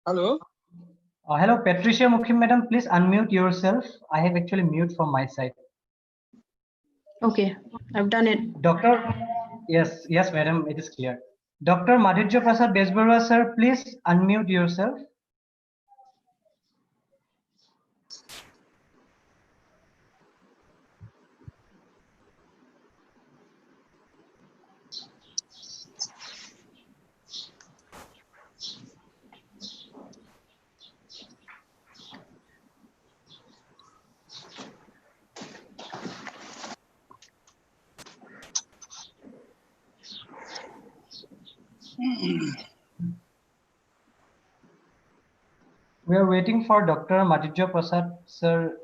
Hello. Hello, Patricia Mukhim, madam. Please unmute yourself. I have actually mute from my side. Okay, I've done it. Doctor, yes, madam. It is clear. Dr. Madhurjya Prasad Bezbaruah, sir, please unmute yourself. We are waiting for Dr. Madhurjya Prasad, sir,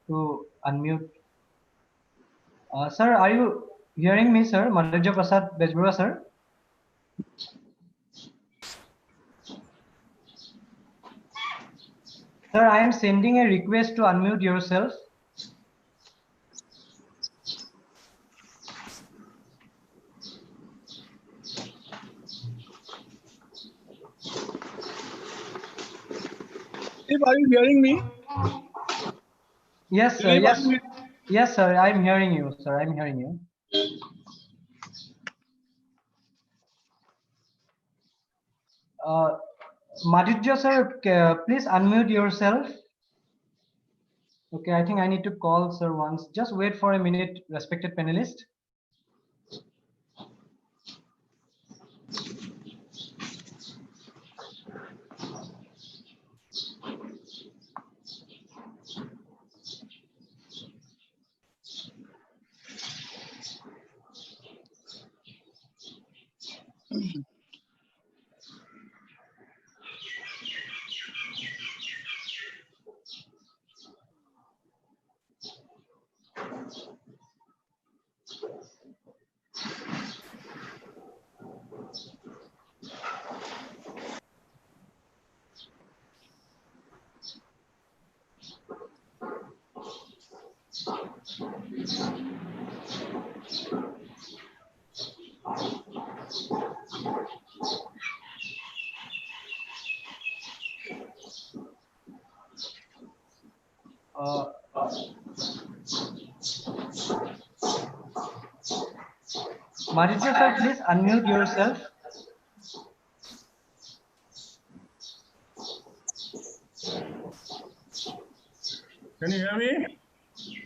to unmute. Sir, are you hearing me, sir? Madhurjya Prasad Bezbaruah, sir? Sir, I am sending a request to unmute yourself. Are you hearing me? Yes, sir. Yes, sir. I'm hearing you, sir. I'm hearing you. Madhurjya, sir, please unmute yourself. Okay, I think I need to call sir once. Just wait for a minute, respected panelist. Madhurjya, sir, please unmute yourself. Can you hear me?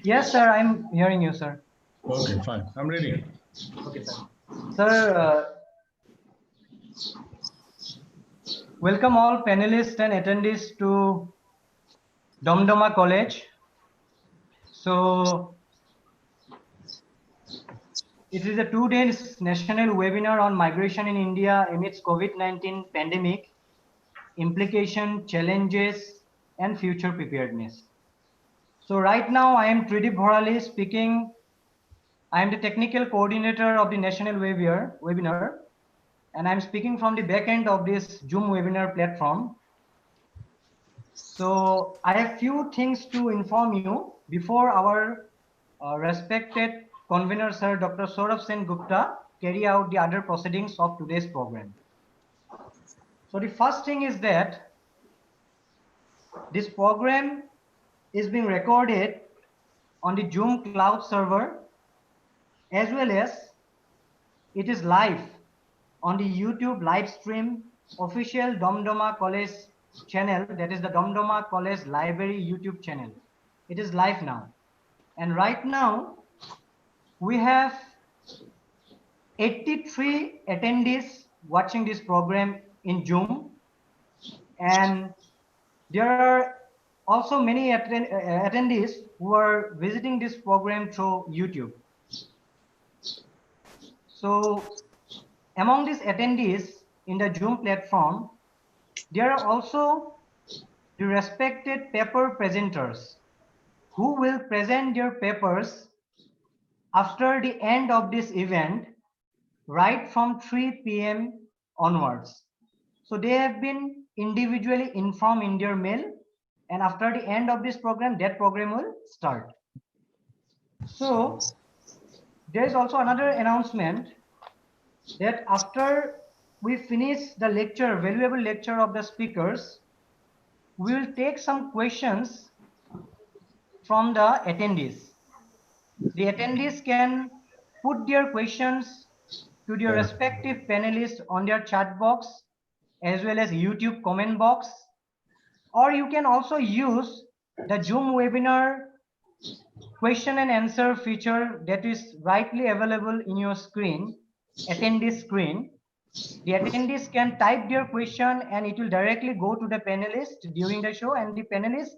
Yes, sir, I'm hearing you, sir. Okay, fine. I'm ready. Okay, sir. Sir, welcome all panelists and attendees to Damdama College. So, it is a 2-day national webinar on migration in India amidst COVID-19 pandemic, implication, challenges, and future preparedness. So right now I am Tridip Bhorali speaking. I am the technical coordinator of the national webinar, and I'm speaking from the back end of this Zoom webinar platform. So I have few things to inform you before our respected convener, Sir Dr. Saurabh Sen Gupta, carry out the other proceedings of today's program. So the first thing is that this program is being recorded on the Zoom cloud server, as well as it is live on the YouTube live stream official Damdama College channel, that is the Damdama College Library YouTube channel. It is live now. And right now, we have 83 attendees watching this program in Zoom. And there are also many attendees who are visiting this program through YouTube. So among these attendees in the Zoom platform, there are also the respected paper presenters who will present their papers after the end of this event, right from 3 p.m. onwards. So they have been individually informed in their mail, and after the end of this program, that program will start. So there is also another announcement that after we finish the lecture, valuable lecture of the speakers, we will take some questions from the attendees. The attendees can put their questions to their respective panelists on their chat box as well as YouTube comment box, or you can also use the Zoom webinar question and answer feature that is rightly available in your screen, attendee screen. The attendees can type their question and it will directly go to the panelist during the show, and the panelist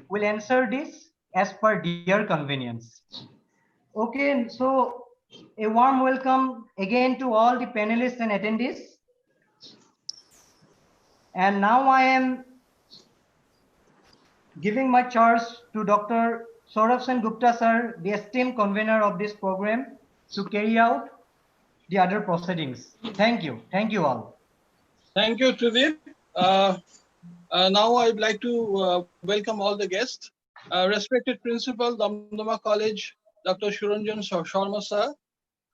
will answer this as per their convenience. Okay, so a warm welcome again to all the panelists and attendees. And now I am giving my charge to Dr. Saurabh Sen Gupta sir, the esteemed convener of this program, to carry out the other proceedings. Thank you. Thank you all. Thank you, Tridip. Now I'd like to welcome all the guests. Respected Principal, Damdama College, Dr. Shuranjan Sharma sir,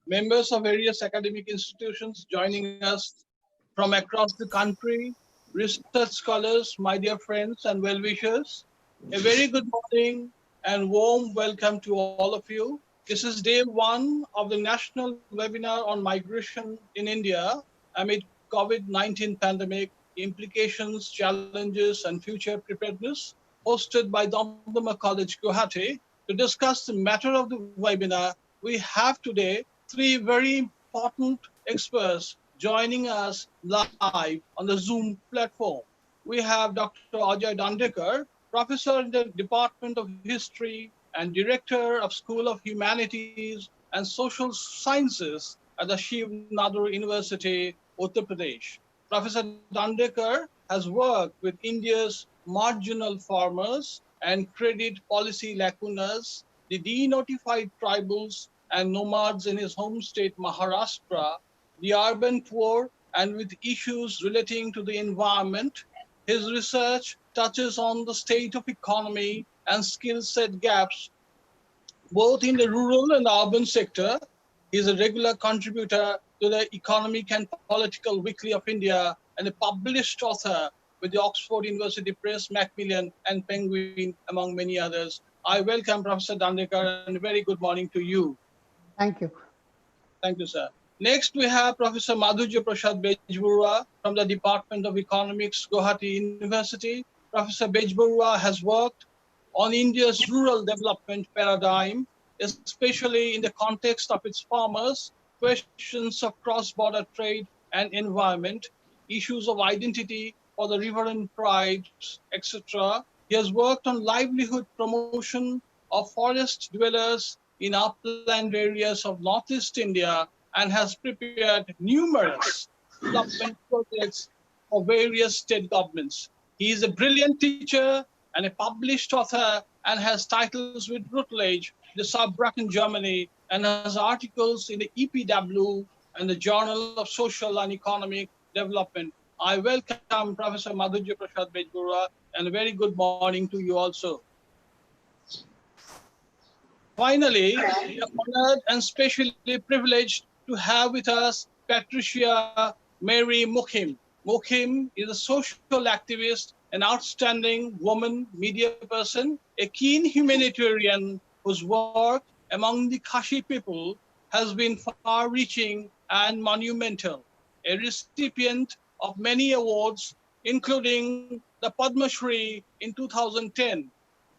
members of various academic institutions joining us from across the country, research scholars, my dear friends and well-wishers, a very good morning and warm welcome to all of you. This is day one of the national webinar on migration in India amid COVID-19 pandemic, implications, challenges, and future preparedness, hosted by Damdama College, Guwahati. To discuss the matter of the webinar, we have today three very important experts joining us live on the Zoom platform. We have Dr. Ajay Dandekar, professor in the Department of History and director of School of Humanities and Social Sciences at the Shiv Nadar University, Uttar Pradesh. Professor Dandekar has worked with India's marginal farmers and credit policy lacunas, the denotified tribals and nomads in his home state Maharashtra, the urban poor, and with issues relating to the environment. His research touches on the state of economy and skill set gaps, both in the rural and urban sector. He is a regular contributor to the Economic and Political Weekly of India and a published author with the Oxford University Press, Macmillan, and Penguin, among many others. I welcome Professor Dandekar and a very good morning to you. Thank you. Thank you, sir. Next, we have Professor Madhurjya Prasad Bezbaruah from the Department of Economics, Guwahati University. Professor Bezbaruah has worked on India's rural development paradigm, especially in the context of its farmers, questions of cross-border trade and environment, issues of identity for the riverine tribes, etc. He has worked on livelihood promotion of forest dwellers in upland areas of Northeast India and has prepared numerous development projects for various state governments. He is a brilliant teacher and a published author and has titles with Routledge, the Saarbrücken, Germany, and has articles in the EPW and the Journal of Social and Economic Development. I welcome Professor Madhurjya Prasad Bezbaruah and a very good morning to you also. Finally, we are honored and specially privileged to have with us Patricia Mary Mukhim. Mukhim is a social activist, an outstanding woman, media person, a keen humanitarian whose work among the Khashi people has been far-reaching and monumental. A recipient of many awards, including the Padma Shri in 2010.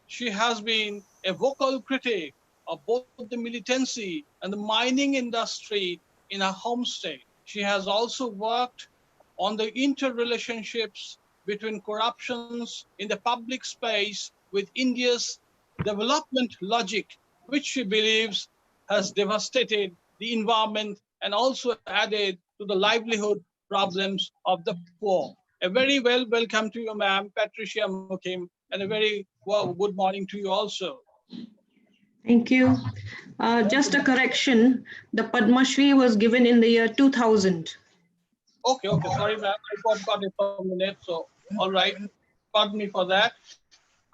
She has been a vocal critic of both the militancy and the mining industry in her home state. She has also worked on the interrelationships between corruptions in the public space with India's development logic, which she believes has devastated the environment and also added to the livelihood problems of the poor. A very welcome to you, ma'am, Patricia Mukhim, and a very good morning to you also. Thank you. Just a correction. The Padma Shri was given in the year 2000. Okay, sorry, ma'am. I got it for a minute, so all right. Pardon me for that.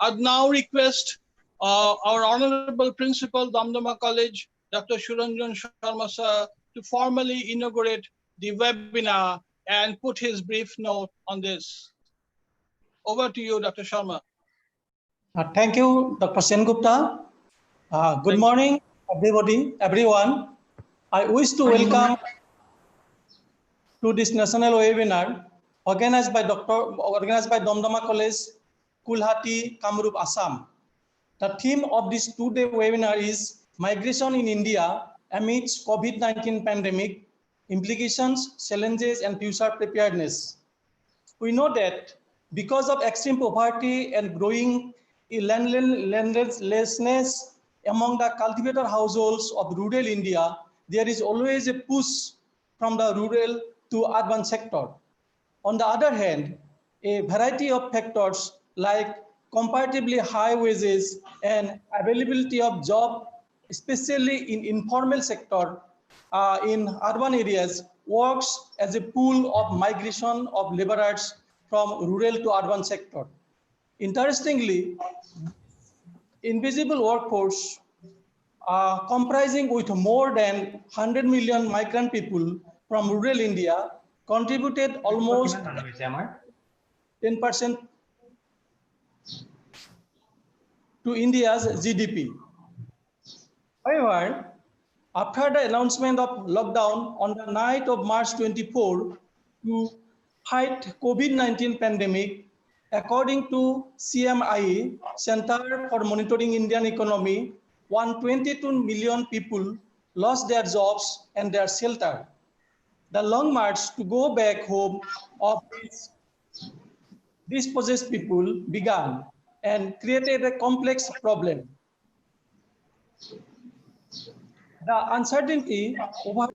I'd now request our Honourable Principal, Damdama College, Dr. Shuranjan Sharma sir, to formally inaugurate the webinar and put his brief note on this. Over to you, Dr. Sharma. Thank you, Dr. Sengupta. Good morning, everyone. I wish to welcome to this national webinar organized by Damdama College, Kulhati, Kamrup, Assam. The theme of this two-day webinar is Migration in India amidst COVID-19 pandemic, implications, challenges, and future preparedness. We know that because of extreme poverty and growing landlessness among the cultivator households of rural India, there is always a push from the rural to urban sector. On the other hand, a variety of factors like comparatively high wages and availability of job, especially in informal sector in urban areas, works as a pool of migration of laborers from rural to urban sector. Interestingly, invisible workforce comprising with more than 100 million migrant people from rural India contributed almost 10% to India's GDP. However, after the announcement of lockdown on the night of March 24 to fight COVID-19 pandemic, according to CMI, Center for Monitoring Indian Economy, 122 million people lost their jobs and their shelter. The long march to go back home of these dispossessed people began and created a complex problem. The uncertainty over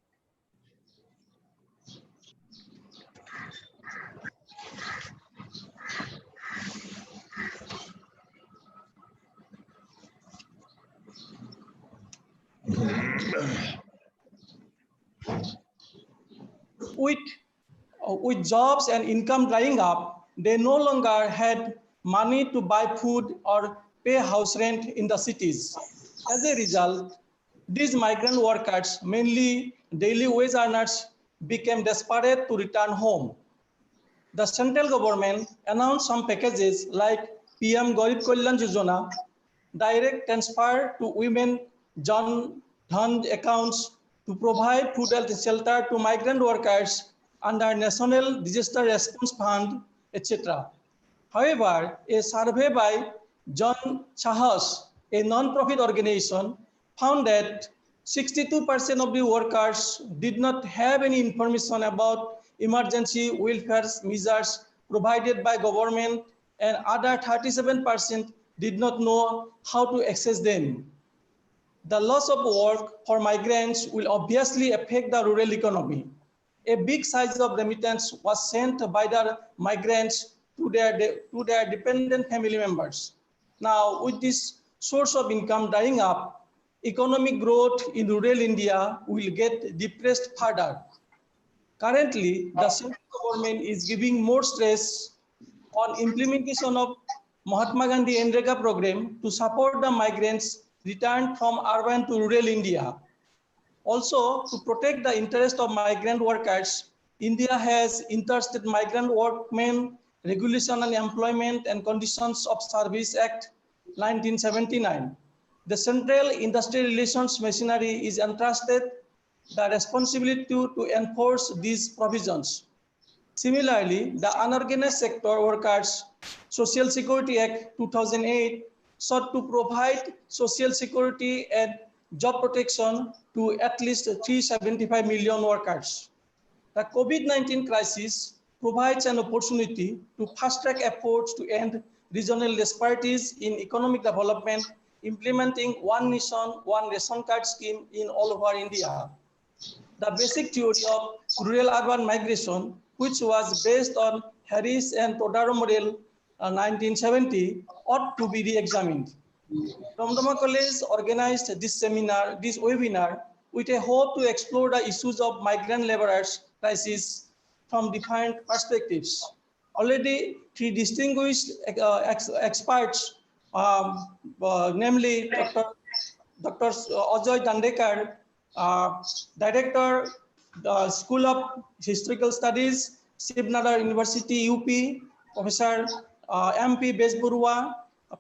with jobs and income drying up, they no longer had money to buy food or pay house rent in the cities. As a result, these migrant workers, mainly daily wage earners, became desperate to return home. The central government announced some packages like PM Garib Kalyan Yojana, direct transfer to women Jan Dhan accounts to provide food and shelter to migrant workers under National Disaster Response Fund, etc. However, a survey by John Chahas, a non-profit organization, found that 62% of the workers did not have any information about emergency welfare measures provided by government, and other 37% did not know how to access them. The loss of work for migrants will obviously affect the rural economy. A big size of remittance was sent by the migrants to their dependent family members. Now, with this source of income drying up, economic growth in rural India will get depressed further. Currently, the central government is giving more stress on implementation of Mahatma Gandhi Ndreka program to support the migrants returned from urban to rural India. Also, to protect the interest of migrant workers, India has Interstate Migrant Workmen Regulation on Employment and Conditions of Service Act 1979. The Central Industrial Relations Machinery is entrusted the responsibility to enforce these provisions. Similarly, the Unorganized Sector Workers Social Security Act 2008 sought to provide social security and job protection to at least 375 million workers. The COVID-19 crisis provides an opportunity to fast-track efforts to end regional disparities in economic development, implementing One Nation, One Ration Card scheme in all over India. The basic theory of rural-urban migration, which was based on Harris and Todaro model 1970, ought to be re-examined. Damdama College organized this webinar with a hope to explore the issues of migrant laborers crisis from different perspectives. Already, three distinguished experts, namely Dr. Ajay Dandekar, Director, School of Historical Studies, Shivnadar University, UP, Professor MP Bezbaruah,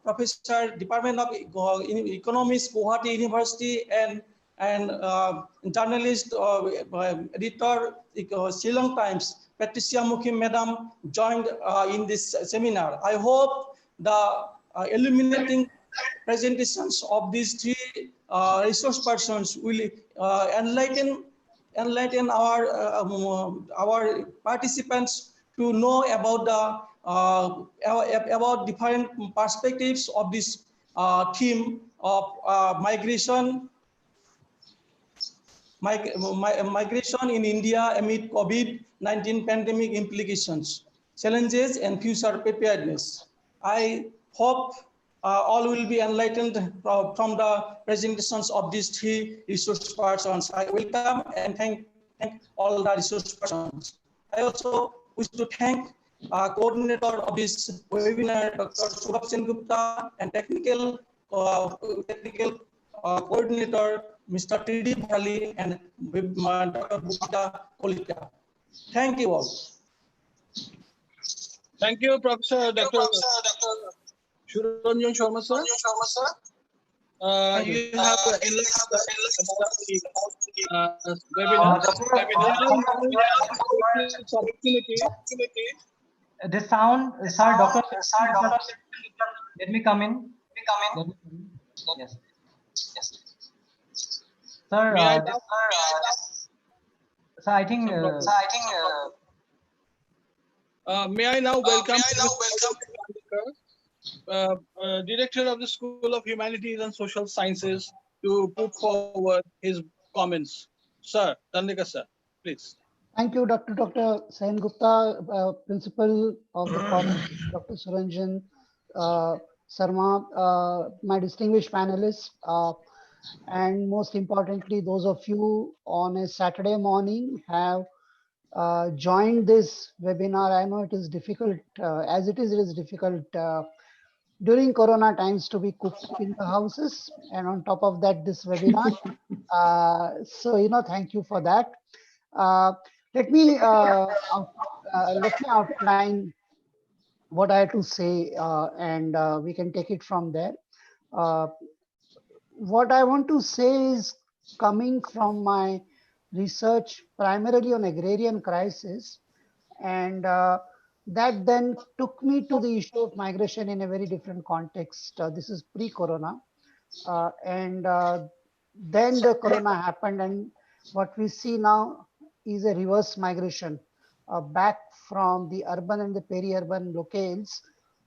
Professor, Department of Economics, Guwahati University, and journalist, editor, Ceylon Times, Patricia Mukhim, Madam, joined in this seminar. I hope the illuminating presentations of these three resource persons will enlighten our participants to know about about different perspectives of this theme of migration in India amid COVID-19 pandemic implications, challenges, and future preparedness. I hope all will be enlightened from the presentations of these three resource persons. I welcome and thank all the resource persons. I also wish to thank coordinator of this webinar, Dr. Saurabh Sen Gupta, and technical coordinator, Mr. T.D. Bharali, and Dr. Bhupita Kolika. Thank you all. Thank you, Professor Dr. Shuranjan Sharma sir. You have webinar. The sound, sir, Doctor. Let me come in. Yes. Sir, sir, I think. May I now welcome Director of the School of Humanities and Social Sciences to put forward his comments. Sir, Dandekar sir, please. Thank you, Dr. Sen Gupta, Principal of the College, Dr. Suranjan Sarma, my distinguished panelists, and most importantly, those of you on a Saturday morning have joined this webinar. I know it is difficult, as it is difficult during Corona times to be cooked in the houses, and on top of that, this webinar. So, thank you for that. Let me outline what I have to say, and we can take it from there. What I want to say is coming from my research primarily on agrarian crisis, and that then took me to the issue of migration in a very different context. This is pre-corona, and then the corona happened, and what we see now is a reverse migration back from the urban and the peri-urban locales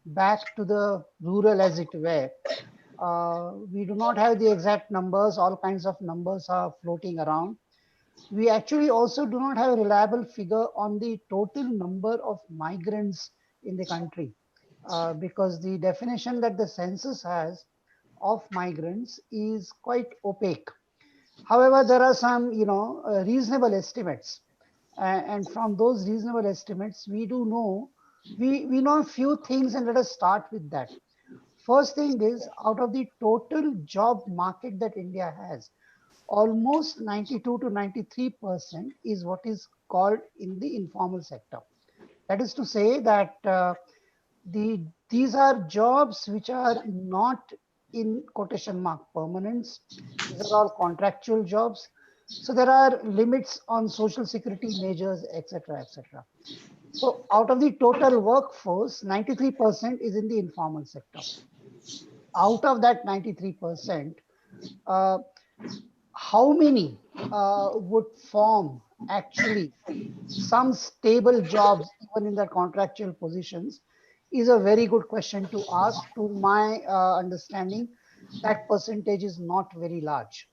back to the rural, as it were. We do not have the exact numbers. All kinds of numbers are floating around. We actually also do not have a reliable figure on the total number of migrants in the country, because the definition that the census has of migrants is quite opaque. However, there are some, reasonable estimates, and from those reasonable estimates, we do know, we know a few things, and let us start with that. First thing is, out of the total job market that India has, almost 92 to 93% is what is called in the informal sector. That is to say that these are jobs which are not in quotation mark permanents. These are all contractual jobs. So there are limits on social security measures, etc., etc. So out of the total workforce, 93% is in the informal sector. Out of that 93%, how many would form actually some stable jobs even in their contractual positions is a very good question to ask. To my understanding, that percentage is not very large.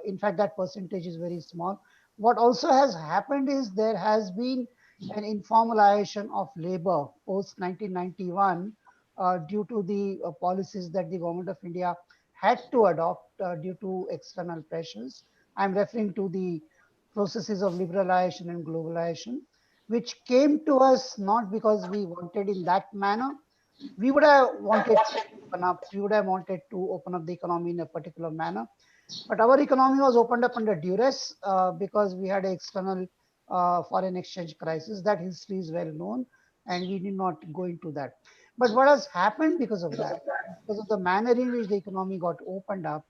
In fact, that percentage is very small. What also has happened is there has been an informalization of labor post 1991 due to the policies that the government of India had to adopt due to external pressures. I'm referring to the processes of liberalization and globalization, which came to us not because we wanted in that manner. We would have wanted to open up, we would have wanted to open up the economy in a particular manner. But our economy was opened up under duress because we had an external foreign exchange crisis. That history is well known, and we did not go into that. But what has happened because of that, because of the manner in which the economy got opened up,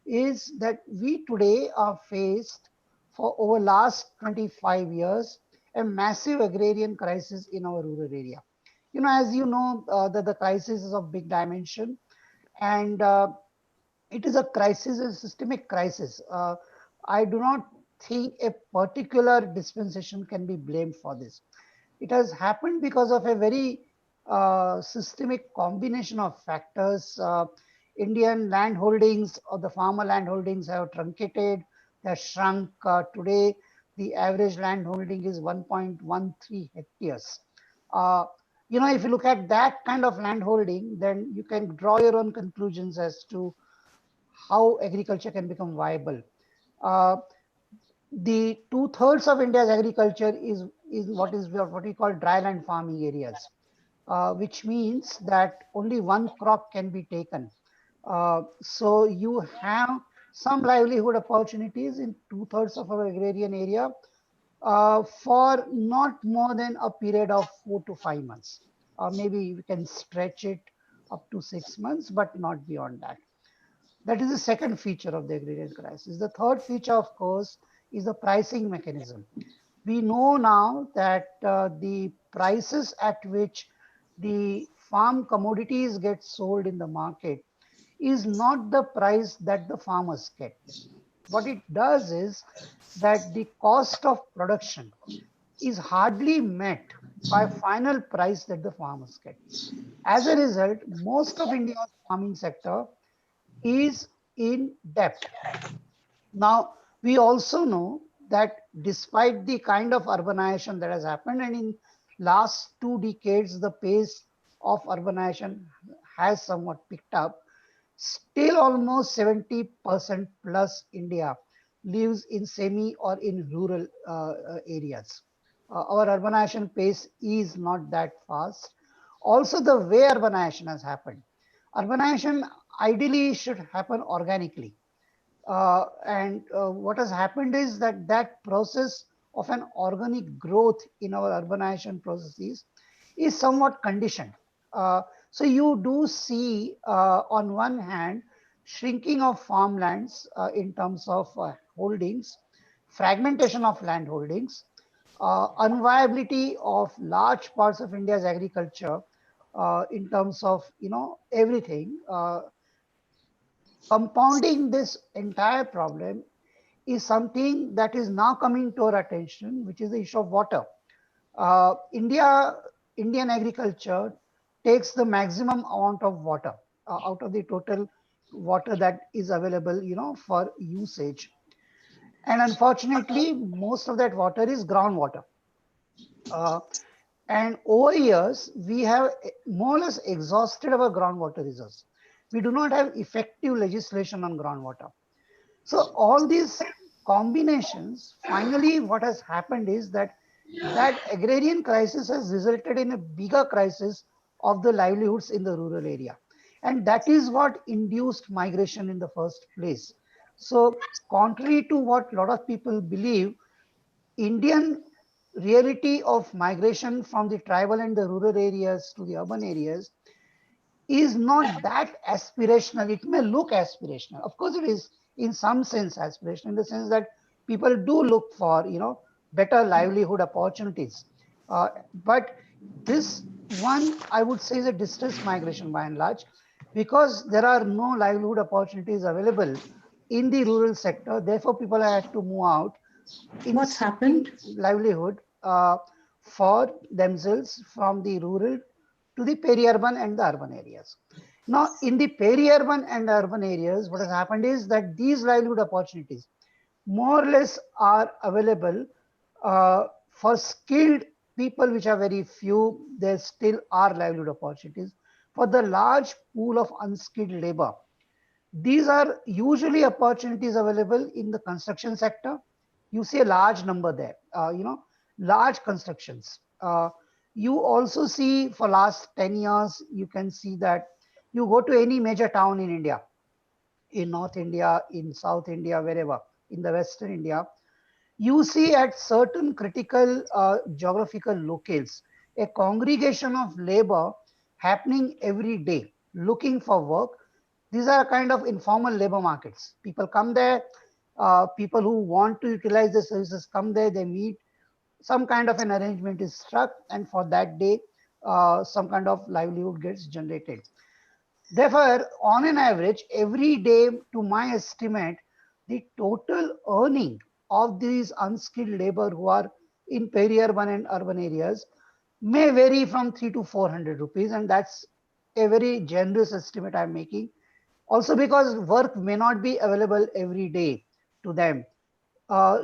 is that we today are faced for over last 25 years a massive agrarian crisis in our rural area. As you know, that the crisis is of big dimension, and it is a crisis, a systemic crisis. I do not think a particular dispensation can be blamed for this. It has happened because of a very systemic combination of factors. Indian land holdings or the farmer land holdings have truncated, they have shrunk. Today, the average land holding is 1.13 hectares. Uh, if you look at that kind of land holding, then you can draw your own conclusions as to how agriculture can become viable. Uh, the 2/3 of India's agriculture is what we call dryland farming areas, which means that only one crop can be taken. So you have some livelihood opportunities in 2/3 of our agrarian area for not more than a period of 4 to 5 months. Maybe we can stretch it up to 6 months, but not beyond that. That is the second feature of the agrarian crisis. The third feature, of course, is the pricing mechanism. We know now that the prices at which the farm commodities get sold in the market is not the price that the farmers get. What it does is that the cost of production is hardly met by final price that the farmers get. As a result, most of India's farming sector is in debt. Now, we also know that despite the kind of urbanization that has happened, and in last 2 decades, the pace of urbanization has somewhat picked up, still almost 70% plus India lives in semi or in rural areas. Our urbanization pace is not that fast. Also, the way urbanization has happened. Urbanization ideally should happen organically. And what has happened is that that process of an organic growth in our urbanization processes is somewhat conditioned. So you do see, on one hand, shrinking of farmlands in terms of holdings, fragmentation of land holdings, unviability of large parts of India's agriculture in terms of everything. Compounding this entire problem is something that is now coming to our attention, which is the issue of water. Indian agriculture takes the maximum amount of water out of the total water that is available, for usage. And unfortunately, most of that water is groundwater. And over years, we have more or less exhausted our groundwater reserves. We do not have effective legislation on groundwater. So all these combinations, finally, what has happened is that agrarian crisis has resulted in a bigger crisis of the livelihoods in the rural area. And that is what induced migration in the first place. So contrary to what a lot of people believe, Indian reality of migration from the tribal and the rural areas to the urban areas is not that aspirational. It may look aspirational. Of course, it is in some sense aspirational, in the sense that people do look for, better livelihood opportunities. But this one, I would say, is a distress migration by and large, because there are no livelihood opportunities available in the rural sector. Therefore, people have to move out in What's happened? livelihood for themselves from the rural to the peri-urban and the urban areas. Now, in the peri-urban and urban areas, what has happened is that these livelihood opportunities more or less are available for skilled people, which are very few. There still are livelihood opportunities. For the large pool of unskilled labor, these are usually opportunities available in the construction sector. You see a large number there, large constructions. You also see for last 10 years, you can see that you go to any major town in India, in North India, in South India, wherever, in the Western India, you see at certain critical geographical locales, a congregation of labor happening every day, looking for work. These are kind of informal labor markets. People come there, people who want to utilize the services come there, they meet, some kind of an arrangement is struck, and for that day, some kind of livelihood gets generated. Therefore, on an average, every day, to my estimate, the total earning of these unskilled labor who are in peri-urban and urban areas may vary from 3 to 400 rupees, and that's a very generous estimate I'm making. Also, because work may not be available every day to them.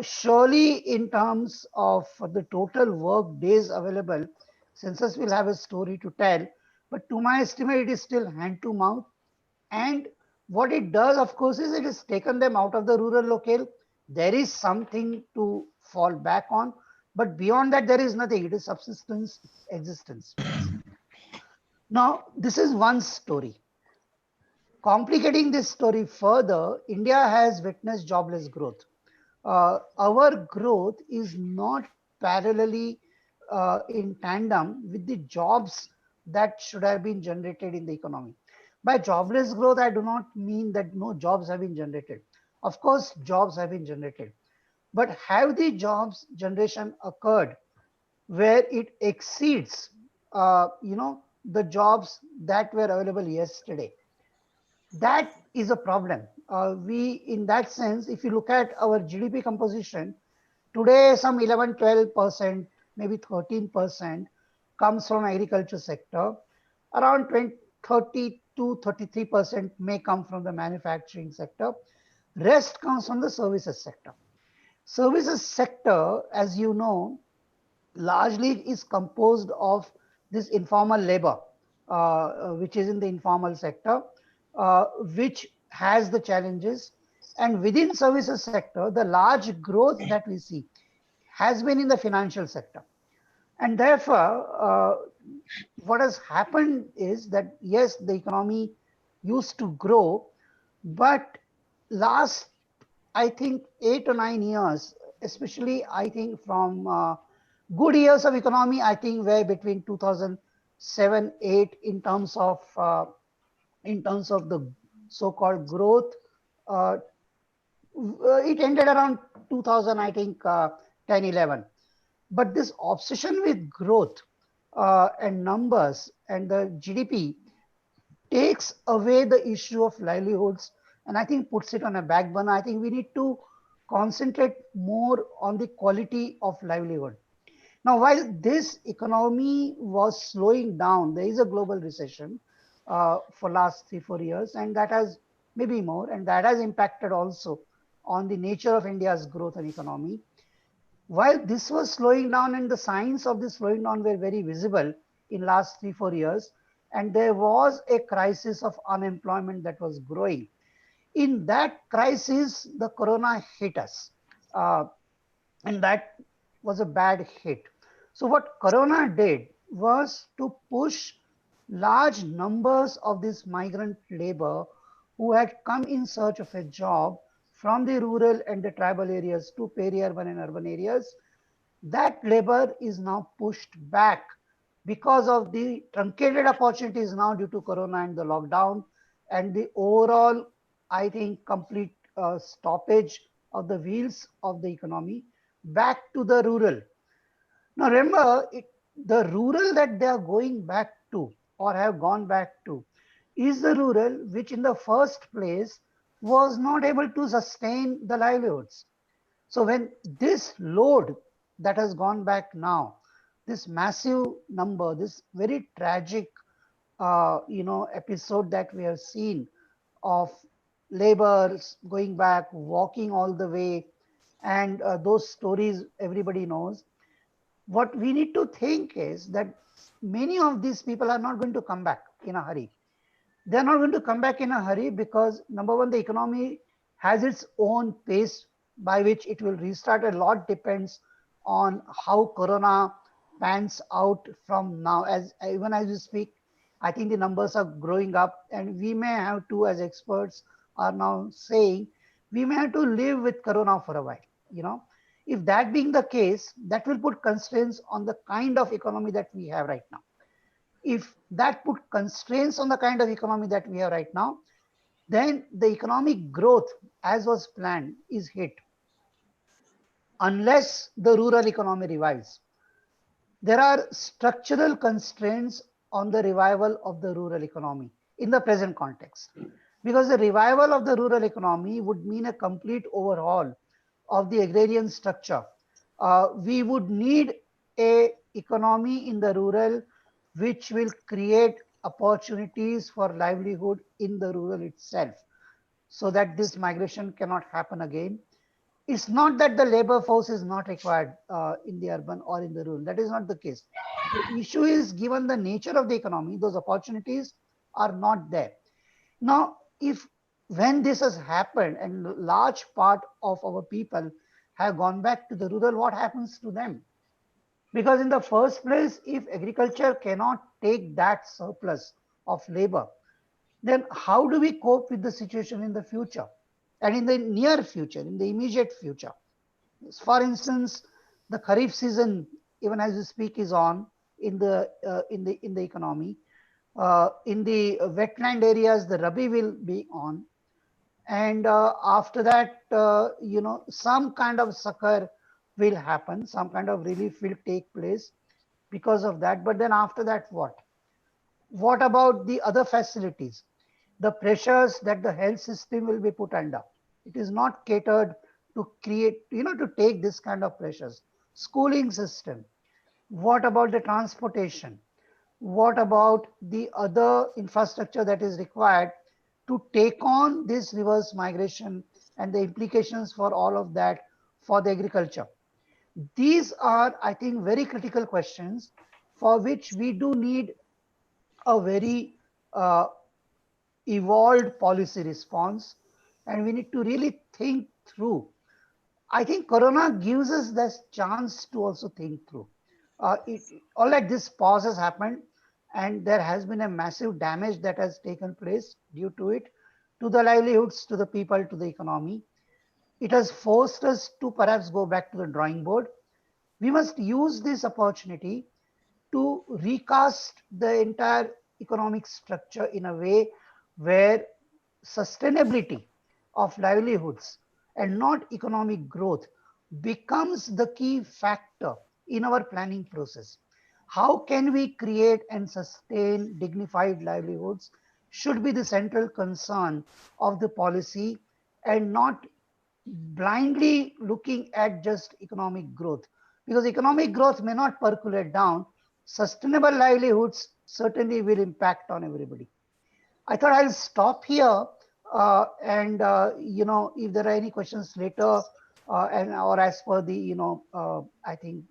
Surely, in terms of the total work days available, census will have a story to tell. But to my estimate, it is still hand to mouth. And what it does, of course, is it has taken them out of the rural locale. There is something to fall back on. But beyond that, there is nothing. It is subsistence, existence. Now, this is one story. Complicating this story further, India has witnessed jobless growth. Our growth is not parallelly in tandem with the jobs that should have been generated in the economy. By jobless growth, I do not mean that no jobs have been generated. Of course, jobs have been generated. But have the jobs generation occurred where it exceeds, the jobs that were available yesterday? That is a problem. In that sense, if you look at our GDP composition, today some 11, 12%, maybe 13% comes from agriculture sector. Around 20, 30 to 33% may come from the manufacturing sector. Rest comes from the services sector. Services sector, as you know, largely is composed of this informal labor, which is in the informal sector, which has the challenges. And within services sector, the large growth that we see has been in the financial sector. And therefore, what has happened is that, yes, the economy used to grow, but last, I think, 8 or 9 years, especially, I think, from good years of economy, I think, were between 2007, 8 in terms of the so-called growth. It ended around 2000, I think, 10, 11. But this obsession with growth and numbers and the GDP takes away the issue of livelihoods, and I think puts it on a back burner. I think we need to concentrate more on the quality of livelihood. Now, while this economy was slowing down, there is a global recession for last 3, 4 years, and that has maybe more, and that has impacted also on the nature of India's growth and economy. While this was slowing down, and the signs of this slowing down were very visible in last 3, 4 years, and there was a crisis of unemployment that was growing. In that crisis, the corona hit us, and that was a bad hit. So what corona did was to push large numbers of this migrant labor who had come in search of a job from the rural and the tribal areas to peri-urban and urban areas. That labor is now pushed back because of the truncated opportunities now due to corona and the lockdown, and the overall, I think, complete stoppage of the wheels of the economy back to the rural. Now remember, the rural that they are going back to or have gone back to is the rural which in the first place was not able to sustain the livelihoods. So when this load that has gone back now, this massive number, this very tragic episode that we have seen of laborers going back, walking all the way, and those stories everybody knows. What we need to think is that many of these people are not going to come back in a hurry. They're not going to come back in a hurry because, number one, the economy has its own pace by which it will restart. A lot depends on how corona pans out from now. Even as we speak, I think the numbers are growing up, and we may have to, as experts are now saying, we may have to live with corona for a while. If that being the case, that will put constraints on the kind of economy that we have right now. if that put constraints on the kind of economy that we have right now, then the economic growth as was planned is hit unless the rural economy revives. There are structural constraints on the revival of the rural economy in the present context, because the revival of the rural economy would mean a complete overhaul of the agrarian structure. We would need a economy in the rural which will create opportunities for livelihood in the rural itself, so that this migration cannot happen again. It's not that the labor force is not required in the urban or in the rural. That is not the case. The issue is, given the nature of the economy, those opportunities are not there. Now, if when this has happened and large part of our people have gone back to the rural, what happens to them? Because in the first place, if agriculture cannot take that surplus of labor, then how do we cope with the situation in the future and in the near future, in the immediate future? For instance, the Kharif season, even as we speak, is on in the economy. In the wetland areas, the Rabi will be on, and after that, some kind of succor will happen, some kind of relief will take place because of that. But then after that, what? What about the other facilities? The pressures that the health system will be put under. It is not catered to create, to take this kind of pressures. Schooling system. What about the transportation? What about the other infrastructure that is required to take on this reverse migration and the implications for all of that for the agriculture? These are, I think, very critical questions for which we do need a very evolved policy response, and we need to really think through. I think Corona gives us this chance to also think through. All like this pause has happened, and there has been a massive damage that has taken place due to it, to the livelihoods, to the people, to the economy. It has forced us to perhaps go back to the drawing board. We must use this opportunity to recast the entire economic structure in a way where sustainability of livelihoods and not economic growth becomes the key factor in our planning process. How can we create and sustain dignified livelihoods should be the central concern of the policy, and not blindly looking at just economic growth, because economic growth may not percolate down. Sustainable livelihoods certainly will impact on everybody. I thought I'll stop here, and if there are any questions later, or as per the I think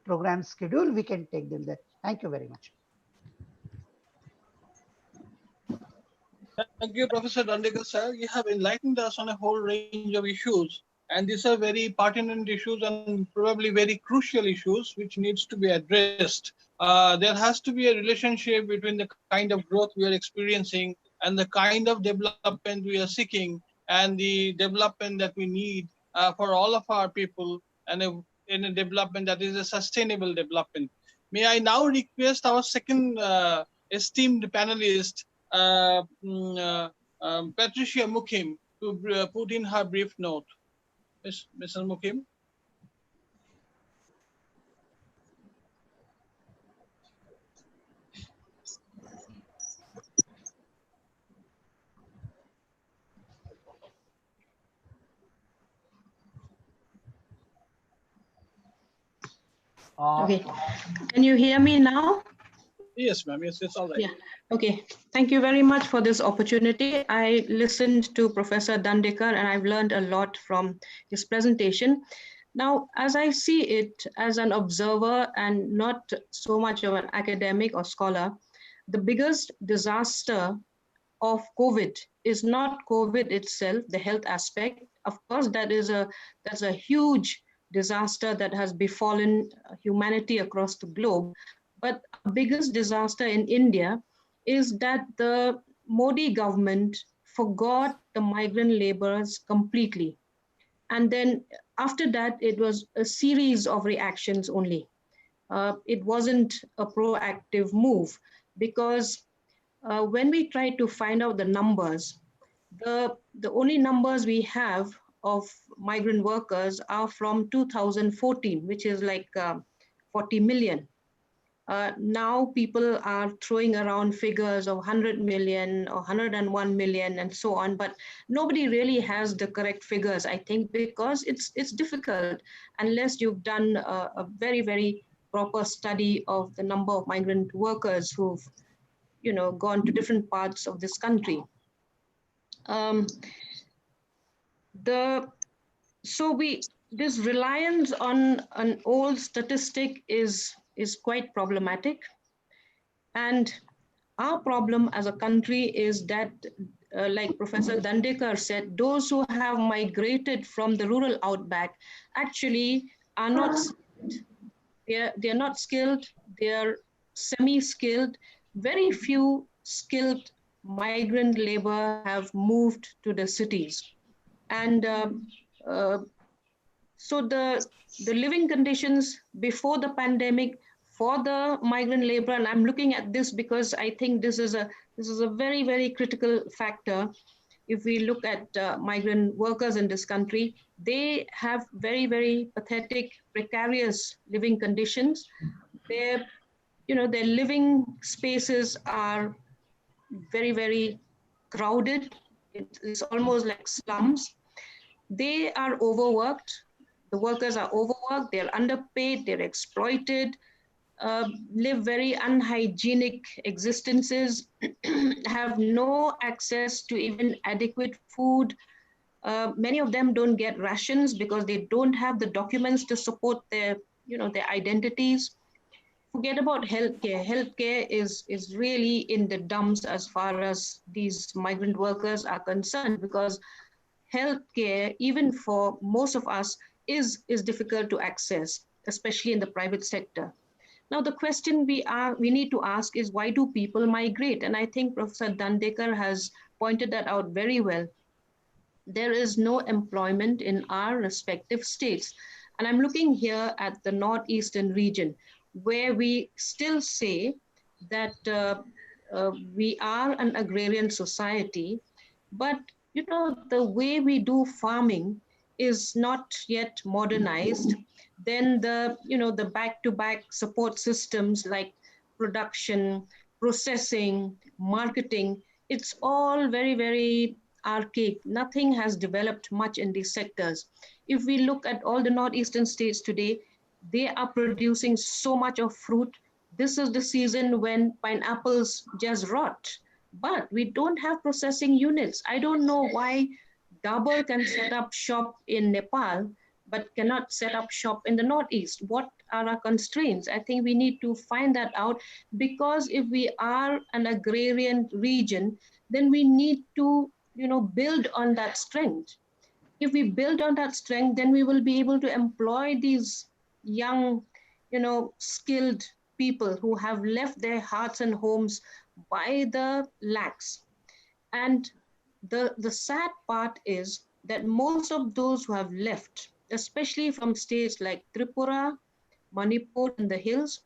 program schedule, we can take them there. Thank you very much. Thank you, Professor Dandekar, sir. You have enlightened us on a whole range of issues, and these are very pertinent issues and probably very crucial issues which needs to be addressed. There has to be a relationship between the kind of growth we are experiencing and the kind of development we are seeking, and the development that we need for all of our people, and in a development that is a sustainable development. May I now request our second esteemed panelist, Patricia Mukhim, to put in her brief note. Mrs. Mukhim. Okay. Can you hear me now? Yes, ma'am. Yes, it's all right. Yeah. Okay. Thank you very much for this opportunity. I listened to Professor Dandekar and I've learned a lot from his presentation. Now, as I see it as an observer and not so much of an academic or scholar, the biggest disaster of COVID is not COVID itself, the health aspect. Of course, that's a huge disaster that has befallen humanity across the globe. But the biggest disaster in India is that the Modi government forgot the migrant laborers completely. And then after that, it was a series of reactions only. it wasn't a proactive move, because when we try to find out the numbers, the only numbers we have of migrant workers are from 2014, which is like 40 million. Now people are throwing around figures of 100 million or 101 million and so on, but nobody really has the correct figures, I think, because it's difficult unless you've done a very, very proper study of the number of migrant workers who've, gone to different parts of this country. Um, this reliance on an old statistic is quite problematic. And our problem as a country is that, like Professor Dandekar said, those who have migrated from the rural outback actually are not skilled. They're not skilled, they're semi-skilled. Very few skilled migrant labor have moved to the cities. And uh, so the living conditions before the pandemic for the migrant labor, and I'm looking at this because I think this is a very, very critical factor. If we look at migrant workers in this country, they have very, very pathetic, precarious living conditions. Their living spaces are very, very crowded. It's almost like slums. They are overworked. The workers are overworked, they're underpaid, they're exploited, live very unhygienic existences, have no access to even adequate food. Many of them don't get rations because they don't have the documents to support their identities. Forget about healthcare. Healthcare is really in the dumps as far as these migrant workers are concerned, because healthcare, even for most of us, is difficult to access, especially in the private sector. Now, the question we need to ask is, why do people migrate? And I think Professor Dandekar has pointed that out very well. There is no employment in our respective states. And I'm looking here at the northeastern region, where we still say that we are an agrarian society, but the way we do farming is not yet modernized. Then the back-to-back support systems like production, processing, marketing, it's all very, very archaic. Nothing has developed much in these sectors. If we look at all the northeastern states today, they are producing so much of fruit. This is the season when pineapples just rot, but we don't have processing units. I don't know why Dabur can set up shop in Nepal, but cannot set up shop in the Northeast. What are our constraints? I think we need to find that out, because if we are an agrarian region, then we need to, build on that strength. If we build on that strength, then we will be able to employ these young, skilled people who have left their hearts and homes by the lakhs. And the sad part is that most of those who have left, especially from states like Tripura, Manipur in the hills,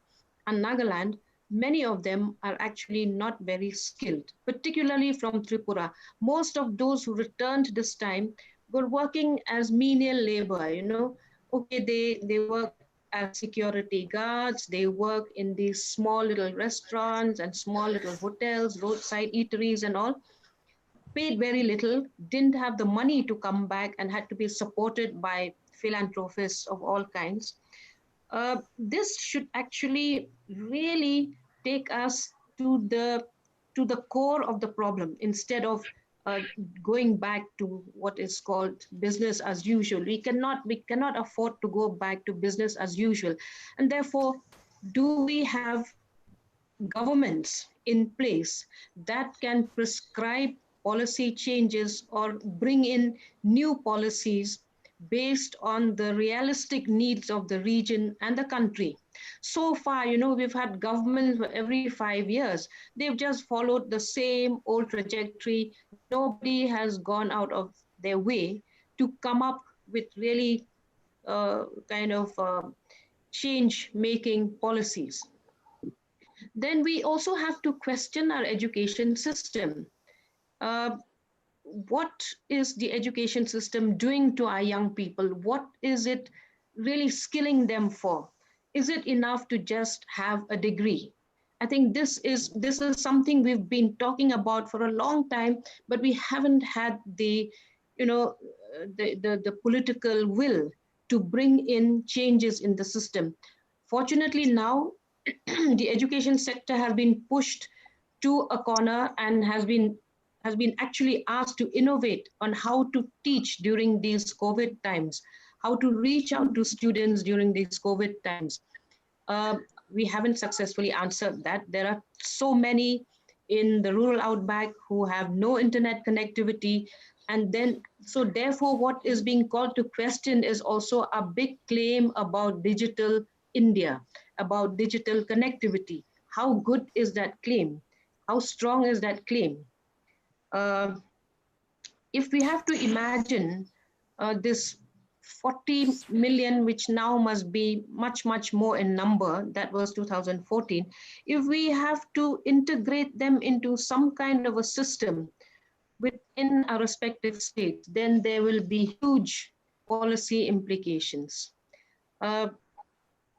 and Nagaland, many of them are actually not very skilled, particularly from Tripura. Most of those who returned this time were working as menial labor, Okay, they work as security guards, they work in these small little restaurants and small little hotels, roadside eateries and all, paid very little, didn't have the money to come back, and had to be supported by philanthropists of all kinds. This should actually really take us to the core of the problem, instead of going back to what is called business as usual. We cannot afford to go back to business as usual. And therefore, do we have governments in place that can prescribe policy changes or bring in new policies based on the realistic needs of the region and the country? So far, we've had governments every 5 years. They've just followed the same old trajectory. Nobody has gone out of their way to come up with really kind of change-making policies. Then we also have to question our education system. What is the education system doing to our young people? What is it really skilling them for? Is it enough to just have a degree? I think this is something we've been talking about for a long time, but we haven't had the, the political will to bring in changes in the system. Fortunately, now the education sector has been pushed to a corner and has been actually asked to innovate on how to teach during these COVID times, how to reach out to students during these COVID times. We haven't successfully answered that. There are so many in the rural outback who have no internet connectivity. And then, so therefore, what is being called to question is also a big claim about digital India, about digital connectivity. How good is that claim? How strong is that claim? If we have to imagine this 40 million, which now must be much, much more in number, that was 2014, if we have to integrate them into some kind of a system within our respective states, then there will be huge policy implications.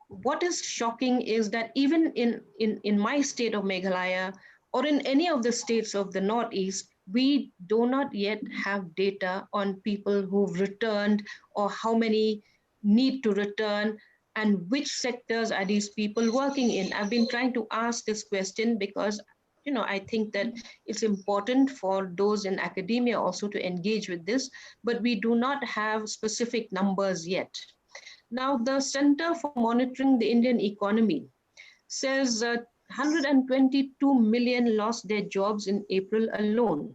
What is shocking is that even in my state of Meghalaya or in any of the states of the Northeast, we do not yet have data on people who've returned or how many need to return and which sectors are these people working in. I've been trying to ask this question because I think that it's important for those in academia also to engage with this, but we do not have specific numbers yet. Now, the Center for Monitoring the Indian Economy says 122 million lost their jobs in April alone,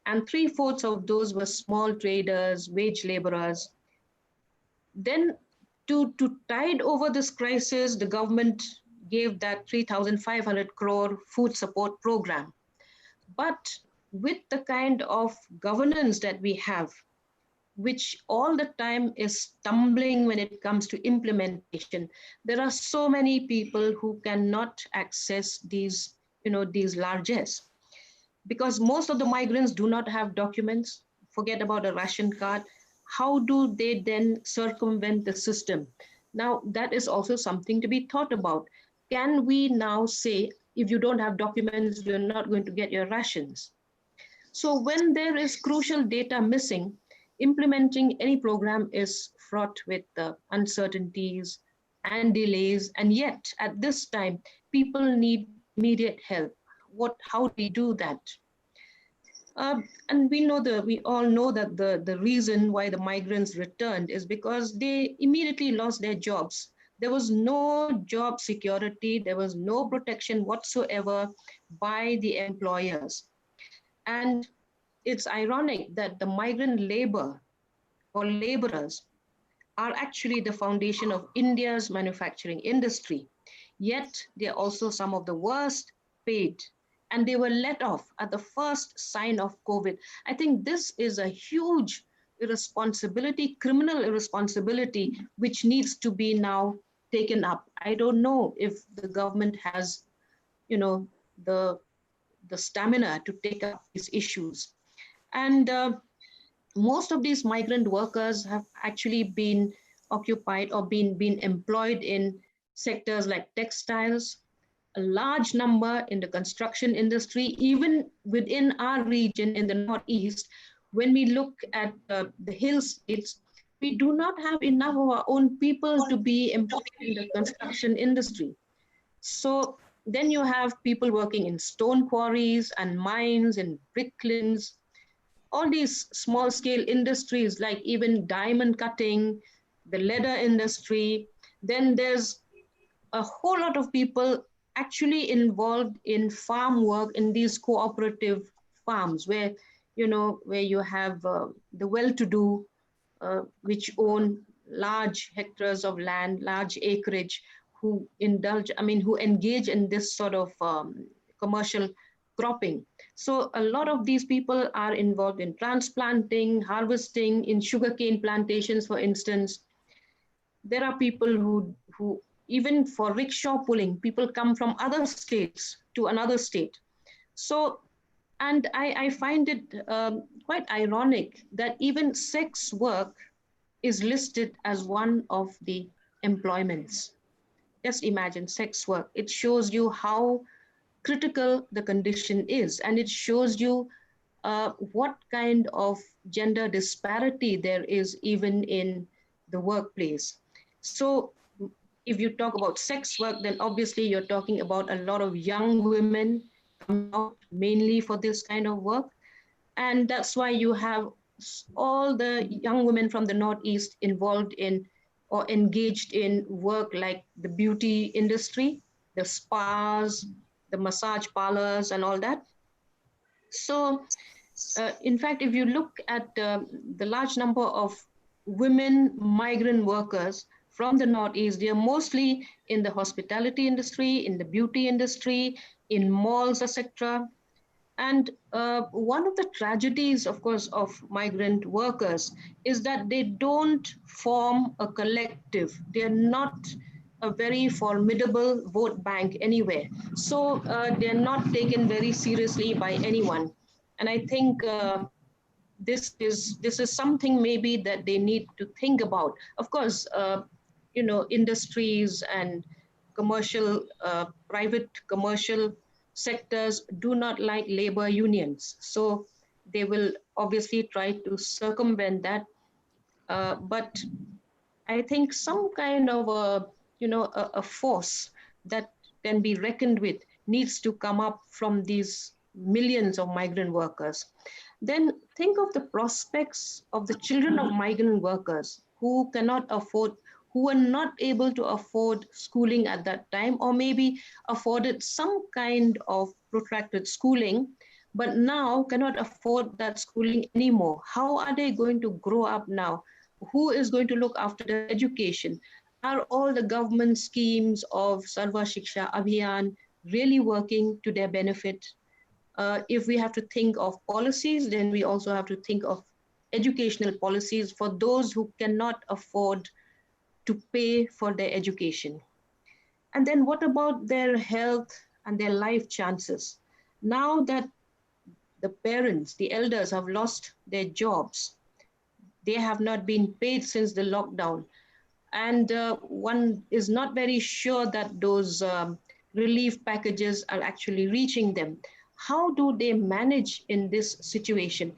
and 3/4 of those were small traders, wage laborers. Then to tide over this crisis, the government gave that 3,500 crore food support program. But with the kind of governance that we have, which all the time is stumbling when it comes to implementation, there are so many people who cannot access these, these largesse. Because most of the migrants do not have documents, forget about a ration card. How do they then circumvent the system? Now, that is also something to be thought about. Can we now say, if you don't have documents, you're not going to get your rations? So when there is crucial data missing, implementing any program is fraught with uncertainties and delays. And yet, at this time, people need immediate help. How do we do that? And we all know that the reason why the migrants returned is because they immediately lost their jobs. There was no job security, there was no protection whatsoever by the employers. And it's ironic that the migrant labor or laborers are actually the foundation of India's manufacturing industry. Yet they're also some of the worst paid, and they were let off at the first sign of COVID. I think this is a huge irresponsibility, criminal irresponsibility, which needs to be now taken up. I don't know if the government has, the stamina to take up these issues. And most of these migrant workers have actually been occupied or been employed in sectors like textiles, a large number in the construction industry, even within our region in the Northeast. When we look at the hill states, we do not have enough of our own people to be employed in the construction industry. So then you have people working in stone quarries and mines and brick kilns, all these small scale industries like even diamond cutting, the leather industry. Then there's a whole lot of people actually involved in farm work in these cooperative farms where you have the well-to-do which own large hectares of land, large acreage, who engage in this sort of commercial cropping. So a lot of these people are involved in transplanting, harvesting, in sugarcane plantations, for instance. There are people who even for rickshaw pulling, people come from other states to another state. So, and I find it quite ironic that even sex work is listed as one of the employments. Just imagine sex work. It shows you how critical the condition is, and it shows you what kind of gender disparity there is even in the workplace. So if you talk about sex work, then obviously you're talking about a lot of young women coming out mainly for this kind of work. And that's why you have all the young women from the Northeast involved in or engaged in work like the beauty industry, the spas, the massage parlors, and all that. So, in fact, if you look at the large number of women migrant workers from the Northeast, they are mostly in the hospitality industry, in the beauty industry, in malls, etc. And one of the tragedies, of course, of migrant workers is that they don't form a collective. They're not a very formidable vote bank anywhere. So they're not taken very seriously by anyone. And I think this is something maybe that they need to think about. Of course, industries and commercial, private commercial sectors do not like labor unions, so they will obviously try to circumvent that. But I think some kind of a force that can be reckoned with needs to come up from these millions of migrant workers. Then think of the prospects of the children of migrant workers who cannot afford, who were not able to afford schooling at that time, or maybe afforded some kind of protracted schooling, but now cannot afford that schooling anymore. How are they going to grow up now? Who is going to look after their education? Are all the government schemes of Sarva Shiksha Abhiyan really working to their benefit? If we have to think of policies, then we also have to think of educational policies for those who cannot afford to pay for their education. And then what about their health and their life chances? Now that the parents, the elders have lost their jobs, they have not been paid since the lockdown, and one is not very sure that those relief packages are actually reaching them. How do they manage in this situation?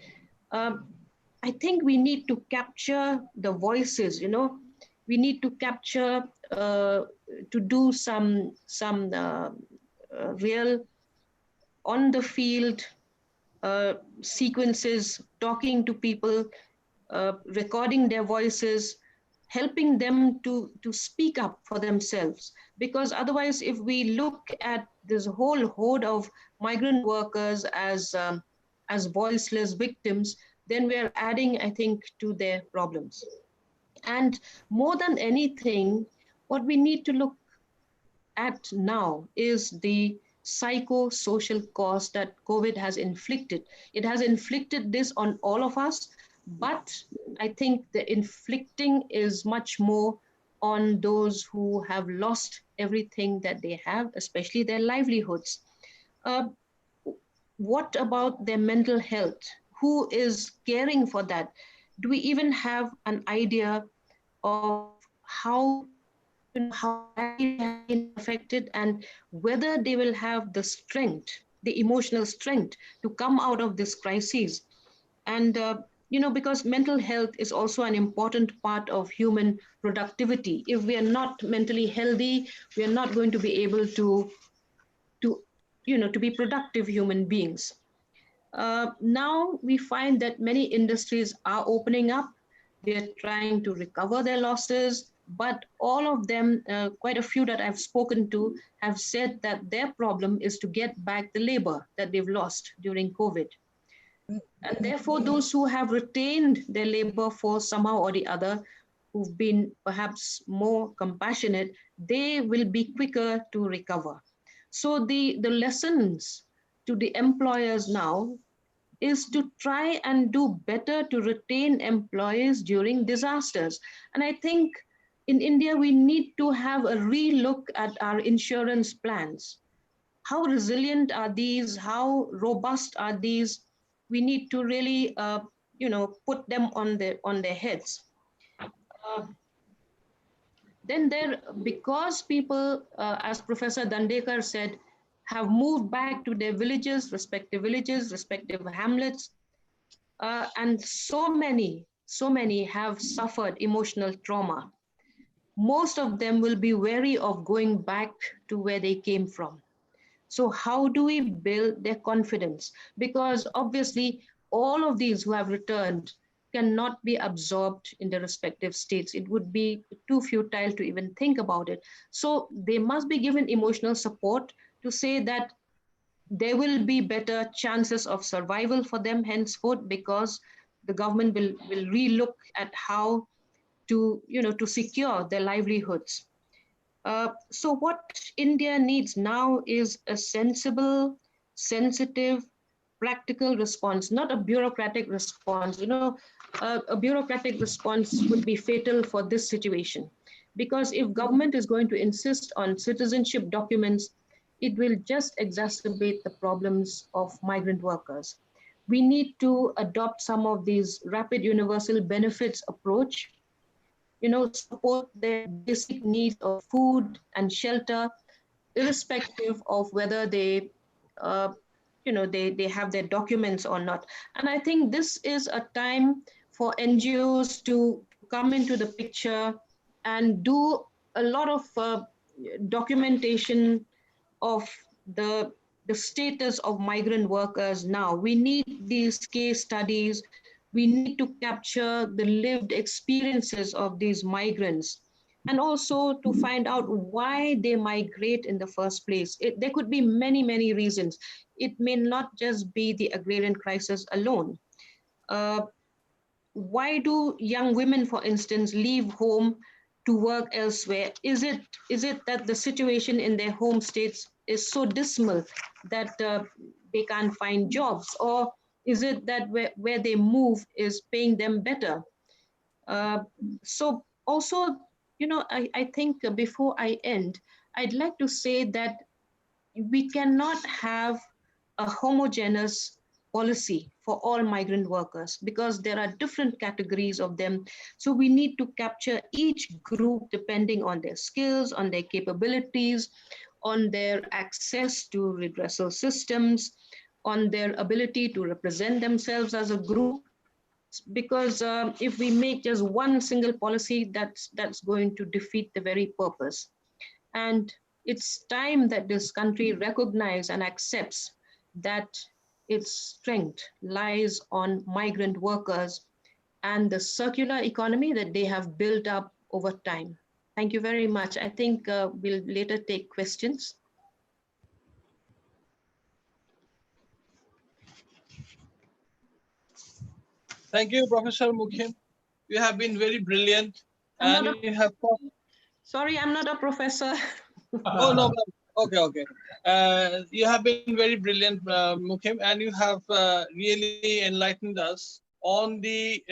I think we need to capture the voices, we need to capture, to do some real on the field sequences, talking to people, recording their voices, helping them to speak up for themselves. Because otherwise, if we look at this whole horde of migrant workers as voiceless victims, then we're adding, I think, to their problems. And more than anything, what we need to look at now is the psychosocial cost that COVID has inflicted. It has inflicted this on all of us, but I think the inflicting is much more on those who have lost everything that they have, especially their livelihoods. What about their mental health? Who is caring for that? Do we even have an idea of how badly they have been affected, and whether they will have the strength, the emotional strength to come out of this crisis? And because mental health is also an important part of human productivity. If we are not mentally healthy, we are not going to be able to be productive human beings. Now we find that many industries are opening up. They're trying to recover their losses, but all of them, quite a few that I've spoken to, have said that their problem is to get back the labor that they've lost during COVID. And therefore, those who have retained their labor force somehow or the other, who've been perhaps more compassionate, they will be quicker to recover. So the lessons to the employers now is to try and do better to retain employees during disasters. And I think in India, we need to have a relook at our insurance plans. How resilient are these? How robust are these? We need to really, put them on their heads. Because people, as Professor Dandekar said, have moved back to their villages, respective hamlets, and so many have suffered emotional trauma. Most of them will be wary of going back to where they came from. So how do we build their confidence? Because obviously all of these who have returned cannot be absorbed in their respective states. It would be too futile to even think about it. So they must be given emotional support to say that there will be better chances of survival for them henceforth, because the government will relook at how to secure their livelihoods. So what India needs now is a sensible, sensitive, practical response, not a bureaucratic response. A bureaucratic response would be fatal for this situation, because if government is going to insist on citizenship documents, it will just exacerbate the problems of migrant workers. We need to adopt some of these rapid universal benefits approach, support their basic needs of food and shelter, irrespective of whether they have their documents or not. And I think this is a time for NGOs to come into the picture and do a lot of documentation of the status of migrant workers now. We need these case studies. We need to capture the lived experiences of these migrants, and also to find out why they migrate in the first place. There could be many, many reasons. It may not just be the agrarian crisis alone. Why do young women, for instance, leave home to work elsewhere? Is it that the situation in their home states is so dismal that they can't find jobs? Or is it that where they move is paying them better? So also, I think before I end, I'd like to say that we cannot have a homogeneous policy for all migrant workers, because there are different categories of them. So we need to capture each group depending on their skills, on their capabilities, on their access to redressal systems, on their ability to represent themselves as a group. Because if we make just one single policy, that's going to defeat the very purpose. And it's time that this country recognizes and accepts that its strength lies on migrant workers and the circular economy that they have built up over time. Thank you very much. I think we'll later take questions. Thank you, Professor Mukhim. You have been very brilliant. You have Sorry, I'm not a professor. Oh, no. Okay. You have been very brilliant, Mukhim, and you have really enlightened us on the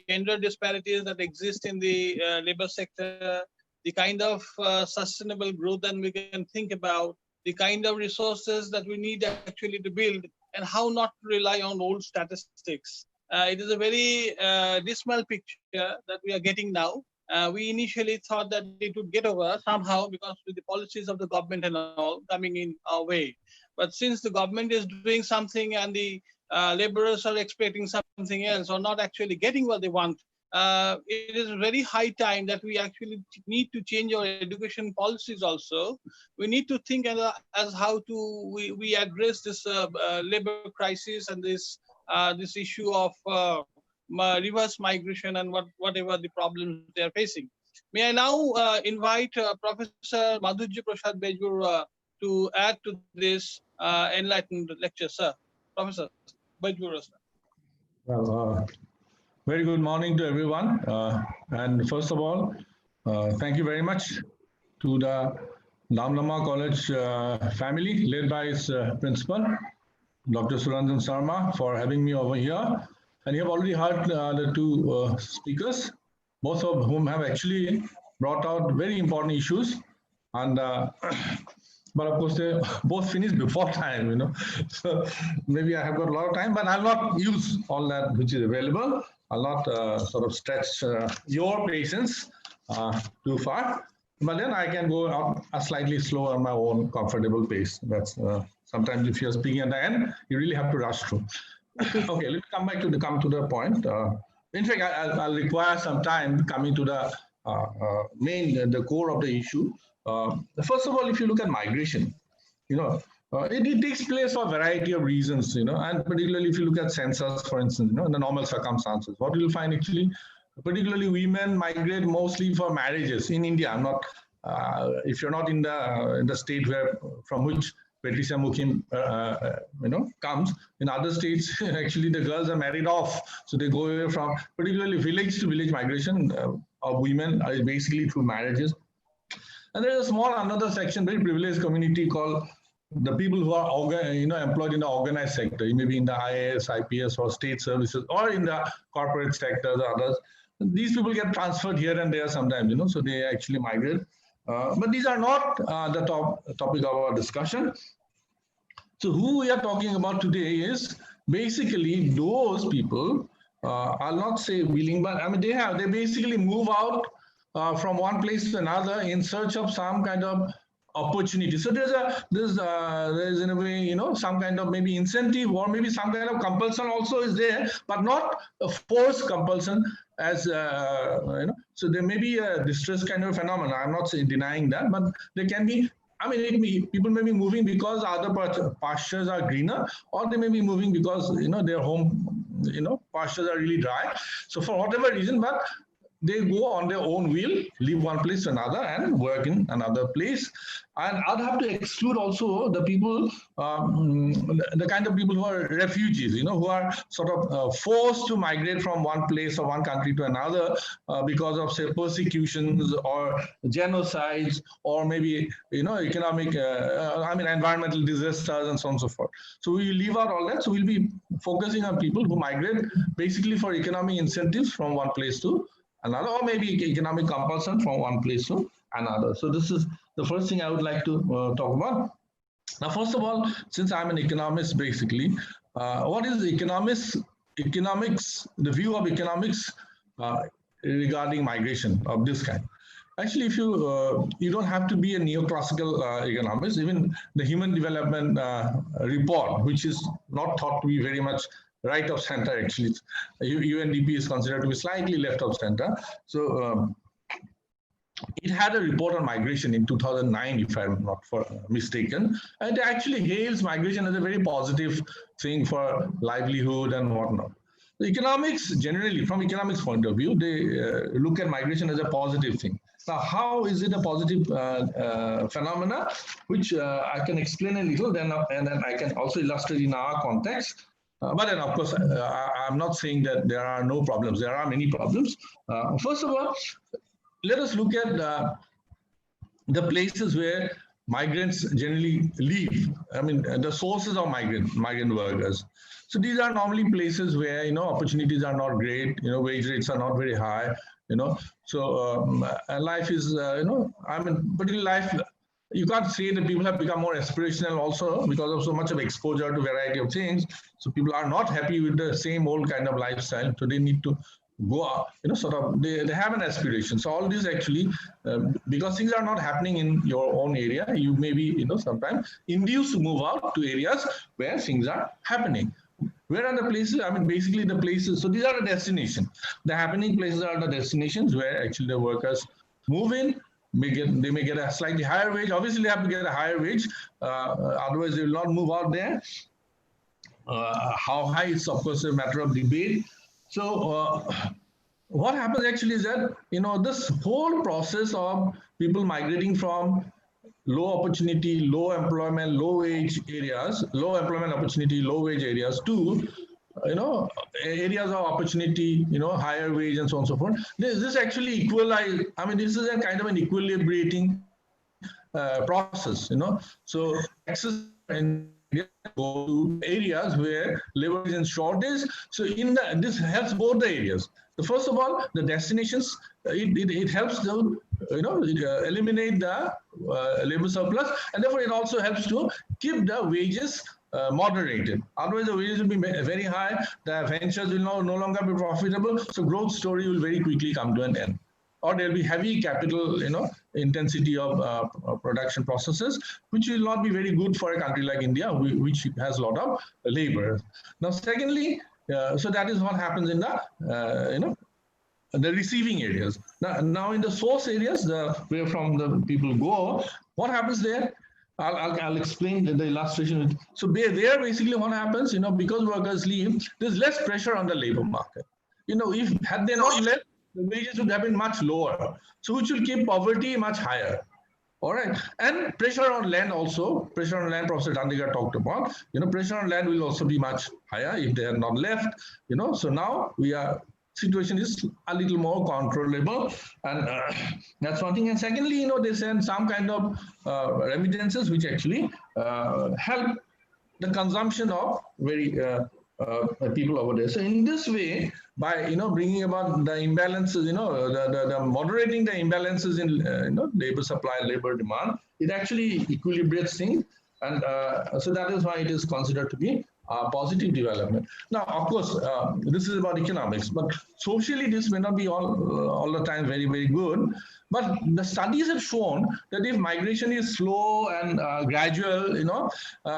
gender disparities that exist in the labor sector, the kind of sustainable growth that we can think about, the kind of resources that we need actually to build, and how not to rely on old statistics. It is a very dismal picture that we are getting now. We initially thought that it would get over somehow because of the policies of the government and all coming in our way. But since the government is doing something and the laborers are expecting something else or not actually getting what they want, it is very high time that we actually need to change our education policies also. We need to think as how to we address this labor crisis and this issue of reverse migration and whatever the problems they are facing. May I now invite Professor Madhurjya Prasad Bezbaruah to add to this enlightened lecture, sir. Professor Bhajbarua, sir. Well, very good morning to everyone. And first of all, thank you very much to the Damdama College family led by its principal, Dr. Suranjan Sharma, for having me over here. And you have already heard the two speakers, both of whom have actually brought out very important issues, and but of course they both finished before time, you know. So maybe I have got a lot of time, but I'll not use all that which is available. I'll not sort of stretch your patience too far, but then I can go out slightly slower on my own comfortable pace. That's sometimes if you're speaking at the end, you really have to rush through. Okay, let's come back to the point. In fact, I'll require some time coming to the the core of the issue. First of all, if you look at migration, you know, it takes place for a variety of reasons, you know, and particularly if you look at census, for instance, you know, in the normal circumstances, what you'll find actually, particularly women migrate mostly for marriages in India. I'm not, if you're not in the state from which Patricia Mukhim, you know, comes. In other states, actually, the girls are married off, so they go away from, particularly village to village migration of women, basically through marriages. And there's a small another section, very privileged community called the people who are employed in the organized sector, maybe in the IAS, IPS, or state services, or in the corporate sectors or others. These people get transferred here and there sometimes, you know, so they actually migrate. But these are not the topic of our discussion. So who we are talking about today is basically those people, I'll not say willing, but I mean, they basically move out from one place to another in search of some kind of opportunity. So there's in a way, you know, some kind of maybe incentive or maybe some kind of compulsion also is there, but not a forced compulsion as, you know, so there may be a distress kind of phenomenon. I'm not denying that, but there can be, I mean, people may be moving because other pastures are greener, or they may be moving because, you know, their home, you know, pastures are really dry. So for whatever reason, but they go on their own will, leave one place to another and work in another place. And I'd have to exclude also the people, the kind of people who are refugees, you know, who are sort of forced to migrate from one place or one country to another because of, say, persecutions or genocides, or maybe, you know, economic, environmental disasters and so on and so forth. So we leave out all that. So we'll be focusing on people who migrate basically for economic incentives from one place to another, or maybe economic compulsion from one place to another. So this is the first thing I would like to talk about. Now, first of all, since I'm an economist, basically, what is economics, the view of economics regarding migration of this kind? Actually, if you don't have to be a neoclassical economist, even the Human Development Report, which is not thought to be very much right of center, actually, UNDP is considered to be slightly left of center. So it had a report on migration in 2009, if I'm not mistaken, and it actually hails migration as a very positive thing for livelihood and whatnot. The economics, generally, from economics point of view, they look at migration as a positive thing. Now, how is it a positive phenomena, which I can explain a little, and then I can also illustrate in our context. But then, of course, I'm not saying that there are no problems. There are many problems. First of all, let us look at the places where migrants generally live. I mean, the sources of migrant workers. So these are normally places where, you know, opportunities are not great, you know, wage rates are not very high, you know. So life is, you know, I mean, particularly life, you can't say that people have become more aspirational also because of so much of exposure to a variety of things. So people are not happy with the same old kind of lifestyle. So they need to go out, you know, sort of, they have an aspiration. So all this actually, because things are not happening in your own area, you may be, you know, sometimes induced to move out to areas where things are happening. Where are the places? I mean, basically the places. So these are the destinations. The happening places are the destinations where actually the workers move in. They may get a slightly higher wage. Obviously, they have to get a higher wage. Otherwise, they will not move out there. How high is, of course, a matter of debate. So what happens actually is that, you know, this whole process of people migrating from low opportunity, low employment, low wage areas, low employment opportunity, low wage areas to, you know, areas of opportunity, you know, higher wage and so on and so forth. This actually equalize, I mean, this is a kind of an equilibrating process, you know. So access and go to areas where labor is in shortage. So this helps both the areas. First of all, the destinations, it helps to eliminate the labor surplus, and therefore it also helps to keep the wages moderated. Otherwise, the wages will be very high. The ventures will no longer be profitable. So growth story will very quickly come to an end. Or there will be heavy capital, intensity of production processes, which will not be very good for a country like India, which has a lot of labor. Now, secondly, so that is what happens in the, the receiving areas. Now in the source areas, where from the people go, what happens there? I'll explain the illustration. So there basically what happens, because workers leave, there's less pressure on the labor market. If had they not left, the wages would have been much lower. So which will keep poverty much higher. All right. And pressure on land also, pressure on land, Professor Dandekar talked about, pressure on land will also be much higher if they are not left, So now situation is a little more controllable, and that's one thing. And secondly, they send some kind of remittances which actually help the consumption of very people over there. So in this way, by bringing about the imbalances, the moderating the imbalances in labor supply, labor demand, it actually equilibrates things, and so that is why it is considered to be positive development. Now, of course, this is about economics, but socially this may not be all the time very, very good. But the studies have shown that if migration is slow and gradual,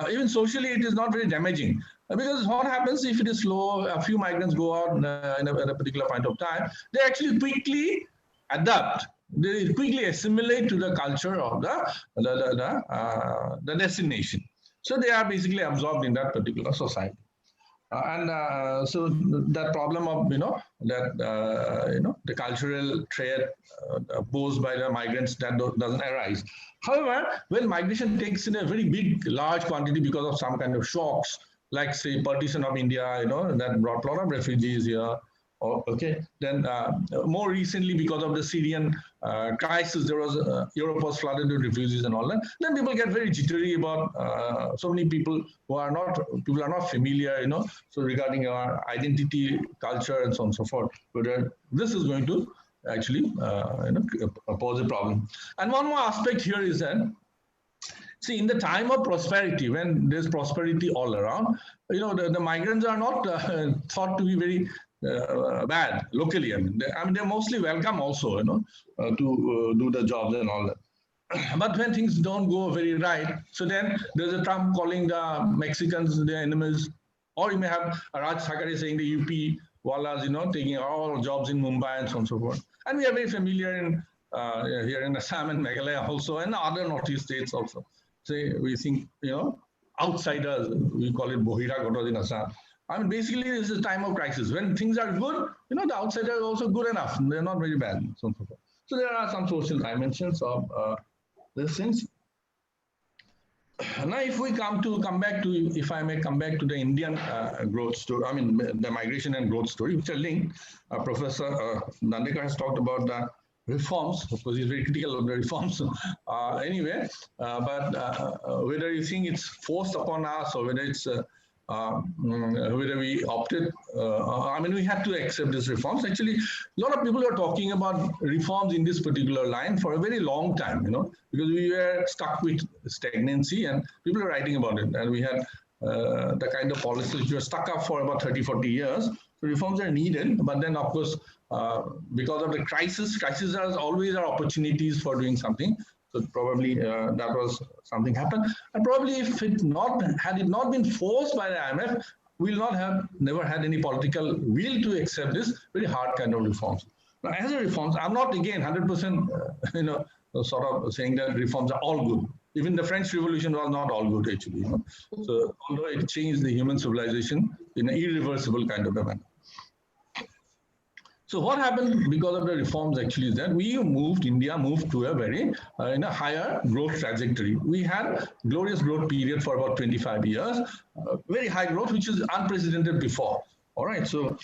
even socially it is not very damaging. Because what happens if it is slow, a few migrants go out at a particular point of time, they actually quickly adapt. They quickly assimilate to the culture of the destination. So they are basically absorbed in that particular society. So that problem of, the cultural trait posed by the migrants, that doesn't arise. However, when migration takes in a very large quantity because of some kind of shocks, like say partition of India, that brought a lot of refugees here. Okay, then more recently because of the Syrian crisis, there was Europe was flooded with refugees and all that. Then people get very jittery about so many people who are not familiar, so regarding our identity, culture, and so on and so forth. But this is going to actually pose a problem. And one more aspect here is that, see, in the time of prosperity, when there's prosperity all around, the migrants are not thought to be very bad locally. I mean, they're mostly welcome also, to do the jobs and all that. But when things don't go very right, so then there's a Trump calling the Mexicans their enemies, or you may have Raj Thakare saying the UP Wallas, taking all jobs in Mumbai and so on and so forth. And we are very familiar in here in Assam and Meghalaya also, and other Northeast states also. Say we think, outsiders, we call it Bohira Gotos in Assam. I mean, basically, this is a time of crisis. When things are good, the outsiders are also good enough. They're not very bad. So there are some social dimensions of these things. Now, if we come back to, if I may come back to the Indian growth story, I mean, the migration and growth story, which are linked. Professor Dandekar has talked about the reforms. Of course, he's very critical of the reforms. Anyway, but whether you think it's forced upon us or whether it's whether we opted, I mean, we had to accept these reforms. Actually, a lot of people are talking about reforms in this particular line for a very long time, because we were stuck with stagnancy and people are writing about it. And we had the kind of policies which were stuck up for about 30, 40 years. So reforms are needed, but then of course, because of the crises are always are opportunities for doing something. So probably that was something happened. And probably if had it not been forced by the IMF, we'll never had any political will to accept this very hard kind of reforms. Now, as a reforms, I'm not again 100%, sort of saying that reforms are all good. Even the French Revolution was not all good actually. So although it changed the human civilization in an irreversible kind of a manner. So what happened because of the reforms actually is that India moved to a very higher growth trajectory. We had glorious growth period for about 25 years, very high growth, which is unprecedented before. All right, so,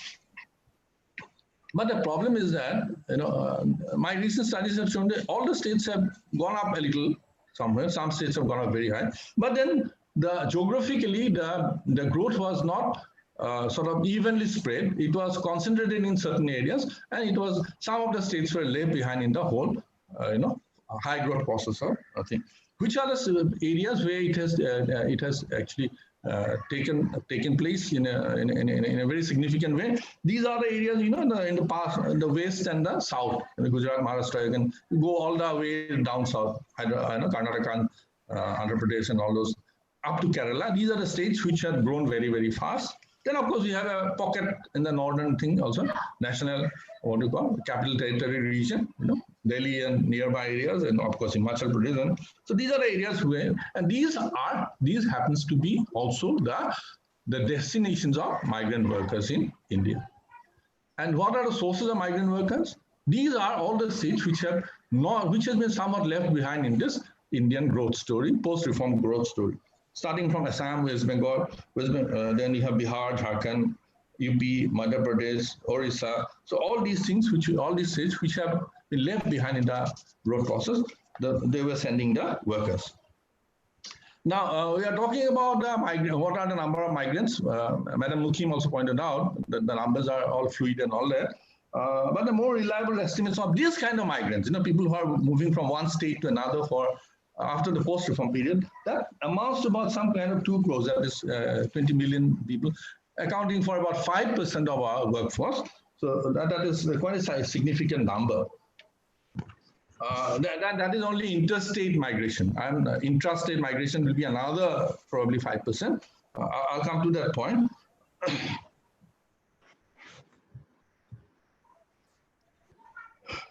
but the problem is that, my recent studies have shown that all the states have gone up a little somewhere. Some states have gone up very high, but then geographically, the growth was not sort of evenly spread. It was concentrated in certain areas, and it was some of the states were left behind in the whole, high growth process of thing. Which are the areas where it has actually taken place in a very significant way? These are the areas, in the past, the west and the south, Gujarat, Maharashtra. You can go all the way down south, Karnataka, Andhra Pradesh, and all those up to Kerala. These are the states which have grown very, very fast. Then, of course, we have a pocket in the northern thing also, national, what do you call, capital territory region, Delhi and nearby areas, and of course, Himachal Pradesh. So these are the areas where, and these happens to be also the destinations of migrant workers in India. And what are the sources of migrant workers? These are all the states which has been somewhat left behind in this Indian growth story, post-reform growth story. Starting from Assam, West Bengal, then you have Bihar, Jharkhand, UP, Madhya Pradesh, Orissa. So all these things, all these states which have been left behind in the growth process, they were sending the workers. Now, we are talking about what are the number of migrants. Madam Mukhim also pointed out that the numbers are all fluid and all that. But the more reliable estimates of these kind of migrants, people who are moving from one state to another after the post-reform period, that amounts to about some kind of 2 crores, that is 20 million people, accounting for about 5% of our workforce. So that is quite a significant number. That is only interstate migration, and intrastate migration will be another probably 5%. I'll come to that point.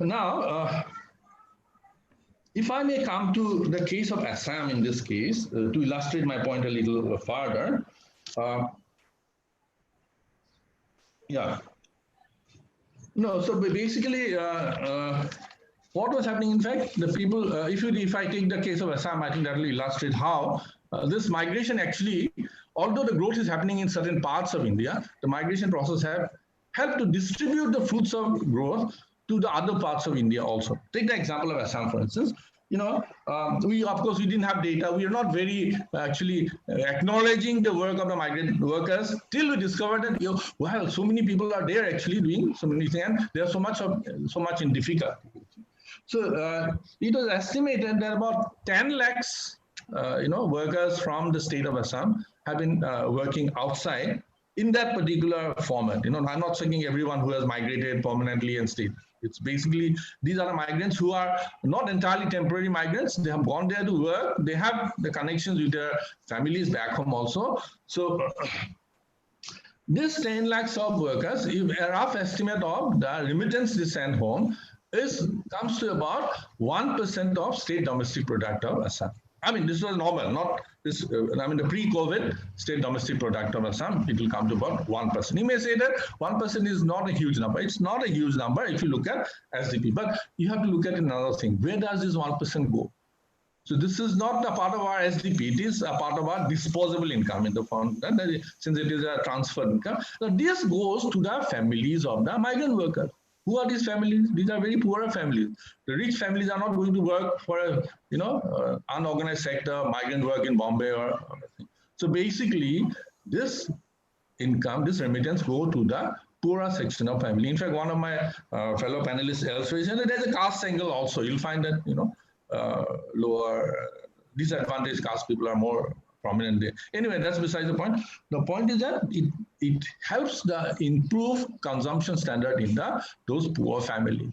Now, if I may come to the case of Assam in this case, to illustrate my point a little further. So basically, what was happening, in fact, the people, if I take the case of Assam, I think that will illustrate how this migration actually, although the growth is happening in certain parts of India, the migration process have helped to distribute the fruits of growth to the other parts of India also. Take the example of Assam, for instance. Of course, we didn't have data. We are not very actually acknowledging the work of the migrant workers till we discovered that, wow, so many people are there actually doing so many things, and there's so much in difficulty. So it was estimated that about 10 lakhs, workers from the state of Assam have been working outside in that particular format. I'm not saying everyone who has migrated permanently and stayed. It's basically, these are the migrants who are not entirely temporary migrants. They have gone there to work. They have the connections with their families back home also. So this 10 lakhs of workers, if a rough estimate of the remittance they send home comes to about 1% of state domestic product of Assam. I mean, this was normal, not this, the pre-COVID state domestic product of Assam, it will come to about 1%. You may say that 1% is not a huge number. It's not a huge number if you look at SDP, but you have to look at another thing. Where does this 1% go? So this is not a part of our SDP, it is a part of our disposable income in the form, since it is a transferred income. So this goes to the families of the migrant workers. Who are these families? These are very poor families. The rich families are not going to work for a, unorganized sector, migrant work in Bombay or anything. So basically, this income, this remittance go to the poorer section of family. In fact, one of my fellow panelists elsewhere said that there's a caste angle also. You'll find that, lower disadvantaged caste people are more prominent there. Anyway, that's besides the point. The point is that it helps the improve consumption standard in those poor families.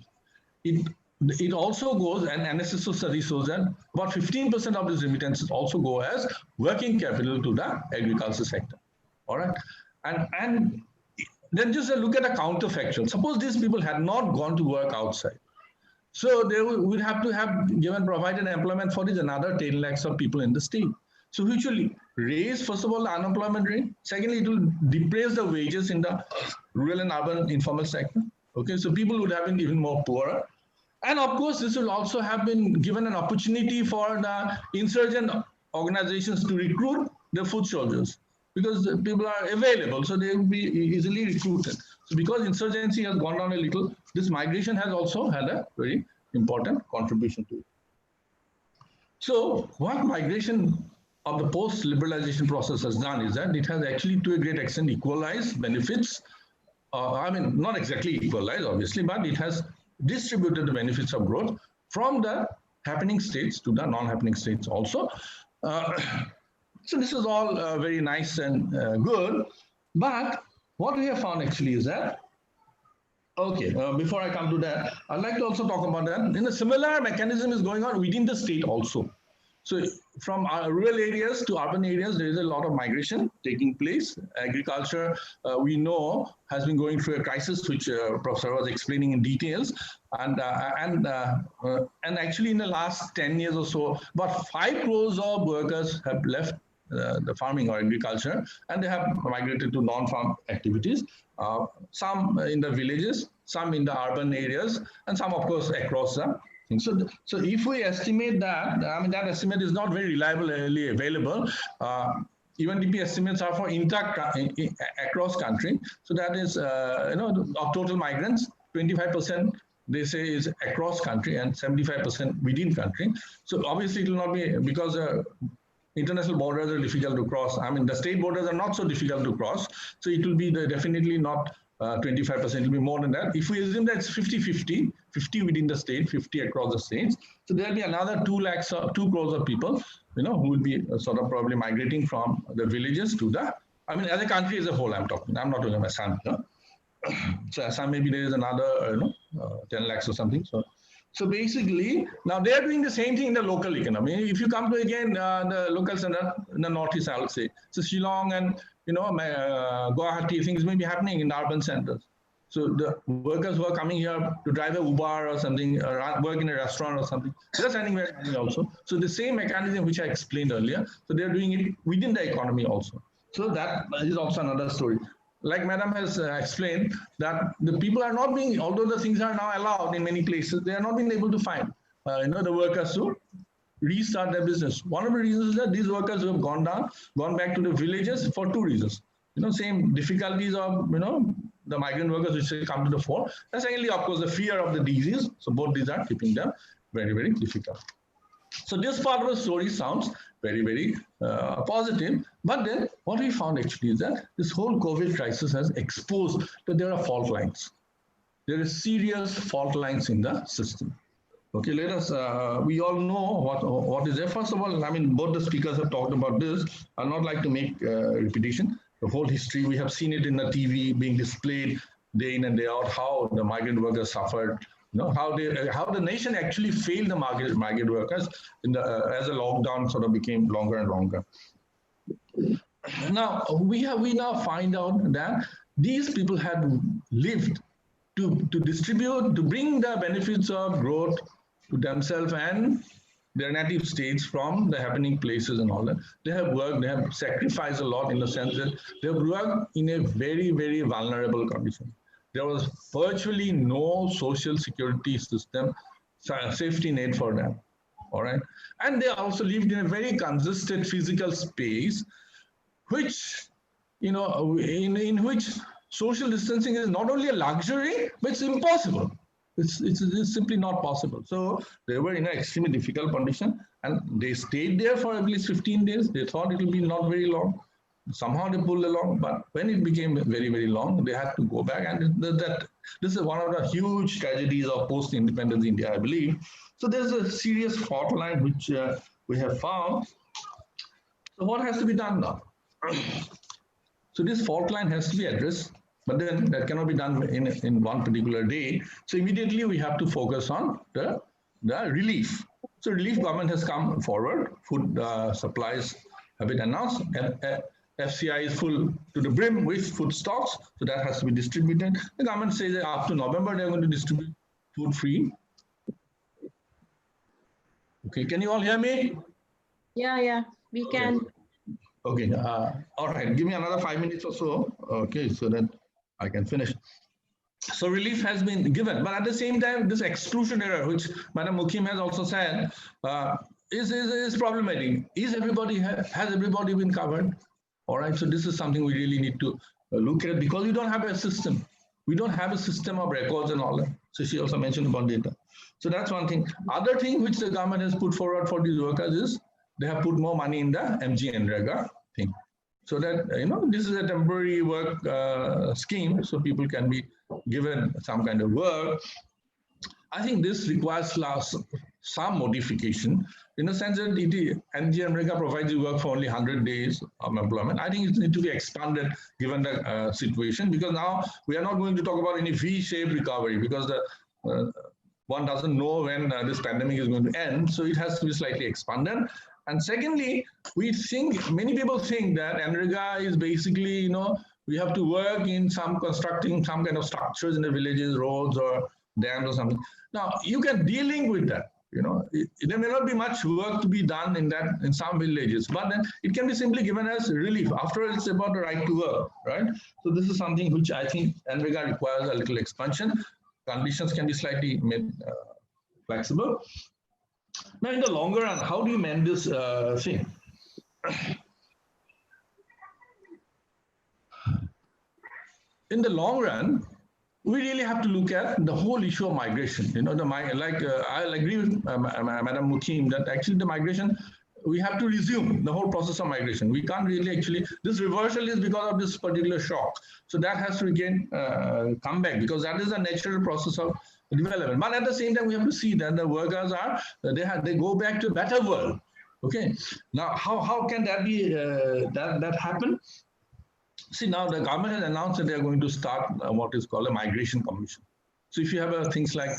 It also goes, and NSSO study shows that about 15% of these remittances also go as working capital to the agriculture sector. All right, and then just look at a counterfactual. Suppose these people had not gone to work outside, so they would have to have provided employment for another 10 lakhs of people in the state. So which will raise, first of all, the unemployment rate. Secondly, it will depress the wages in the rural and urban informal sector. Okay, so people would have been even more poorer. And of course, this will also have been given an opportunity for the insurgent organizations to recruit the foot soldiers, because the people are available, so they will be easily recruited. So because insurgency has gone down a little, this migration has also had a very important contribution to it. So what migration of the post-liberalization process has done is that it has actually to a great extent equalized benefits. I mean, not exactly equalized, obviously, but it has distributed the benefits of growth from the happening states to the non-happening states also. So this is all very nice and good. But what we have found actually is that, okay, before I come to that, I'd like to also talk about that. In a similar mechanism is going on within the state also. So from rural areas to urban areas, there is a lot of migration taking place. Agriculture, we know, has been going through a crisis, which Professor was explaining in details. And actually in the last 10 years or so, about 5 crores of workers have left the farming or agriculture, and they have migrated to non-farm activities. Some in the villages, some in the urban areas, and some, of course, across the thing. So if we estimate that, I mean, that estimate is not very reliably available. UNDP estimates are for across country. So that is, of total migrants, 25% they say is across country and 75% within country. So obviously it will not be, because international borders are difficult to cross. I mean, the state borders are not so difficult to cross. So it will be definitely not 25%, it will be more than that. If we assume that it's 50-50, 50 within the state, 50 across the states, so there'll be another 2 crores of people, who will be sort of probably migrating from the villages to the, I mean, as a country as a whole, I'm not talking about Assam. So Assam, maybe there is another, 10 lakhs or something. So basically, now they are doing the same thing in the local economy. If you come to again the local center in the northeast, I would say, so Shillong and Guwahati, things may be happening in the urban centers. So the workers who are coming here to drive a Uber or something, or work in a restaurant or something, they're sending their money also. So the same mechanism which I explained earlier, so they're doing it within the economy also. So that is also another story. Like Madam has explained, that the people are not being, although the things are now allowed in many places, they are not being able to find, the workers to restart their business. One of the reasons is that these workers who have gone back to the villages for 2 reasons. Same difficulties of, the migrant workers which come to the fore. And secondly, of course, the fear of the disease. So both these are keeping them very, very difficult. So this part of the story sounds very, very positive. But then what we found actually is that this whole COVID crisis has exposed that there are fault lines. There are serious fault lines in the system. Okay, let us, we all know what is there. First of all, I mean, both the speakers have talked about this. I'll not like to make repetition. The whole history, we have seen it in the TV being displayed day in and day out, how the migrant workers suffered, how the nation actually failed the migrant workers as the lockdown sort of became longer and longer. Now, we now find out that these people had lived to distribute, to bring the benefits of growth to themselves and their native states from the happening places and all that. They have worked, they have sacrificed a lot in the sense that they have worked in a very, very vulnerable condition. There was virtually no social security system, safety net for them, all right? And they also lived in a very congested physical space, which, in which social distancing is not only a luxury, but it's impossible. It's simply not possible. So they were in an extremely difficult condition, and they stayed there for at least 15 days. They thought it will be not very long. Somehow they pulled along, but when it became very, very long, they had to go back. And this is one of the huge tragedies of post-independence India, I believe. So there's a serious fault line which we have found. So what has to be done now? So this fault line has to be addressed, but then that cannot be done in one particular day. So immediately we have to focus on the relief. So relief government has come forward. Food supplies have been announced. FCI is full to the brim with food stocks, so that has to be distributed. The government says that up to November they're going to distribute food free. Okay, can you all hear me? Yeah, we can. Okay, all right, give me another 5 minutes or so, okay, so that I can finish. So relief has been given, but at the same time, this exclusion error, which Madam Mukhim has also said, is problematic. Has everybody been covered? All right, so this is something we really need to look at, because we don't have a system. We don't have a system of records and all that. So she also mentioned about data. So that's one thing. Other thing which the government has put forward for these workers is they have put more money in the MGNREGA thing. So that, this is a temporary work scheme, so people can be given some kind of work. I think this requires some modification in the sense that MGNREGA provides you work for only 100 days of employment. I think it needs to be expanded given the situation, because now we are not going to talk about any V-shaped recovery, because one doesn't know when this pandemic is going to end, so it has to be slightly expanded. And secondly, many people think that NREGA is basically, we have to work in constructing some kind of structures in the villages, roads or dams or something. Now, you can de-link with that. There may not be much work to be done in some villages, but then it can be simply given as relief. After all, it's about the right to work, right? So this is something which I think NREGA requires a little expansion. Conditions can be slightly made flexible. Now, in the longer run, how do you mend this thing? In the long run, we really have to look at the whole issue of migration. I'll agree with Madam Mukhim that actually the migration, we have to resume the whole process of migration. We can't really this reversal is because of this particular shock. So that has to again come back, because that is a natural process of development. But at the same time, we have to see that the workers they go back to a better world. Okay. Now, how can that be that happen? See, now the government has announced that they are going to start what is called a migration commission. So if you have things like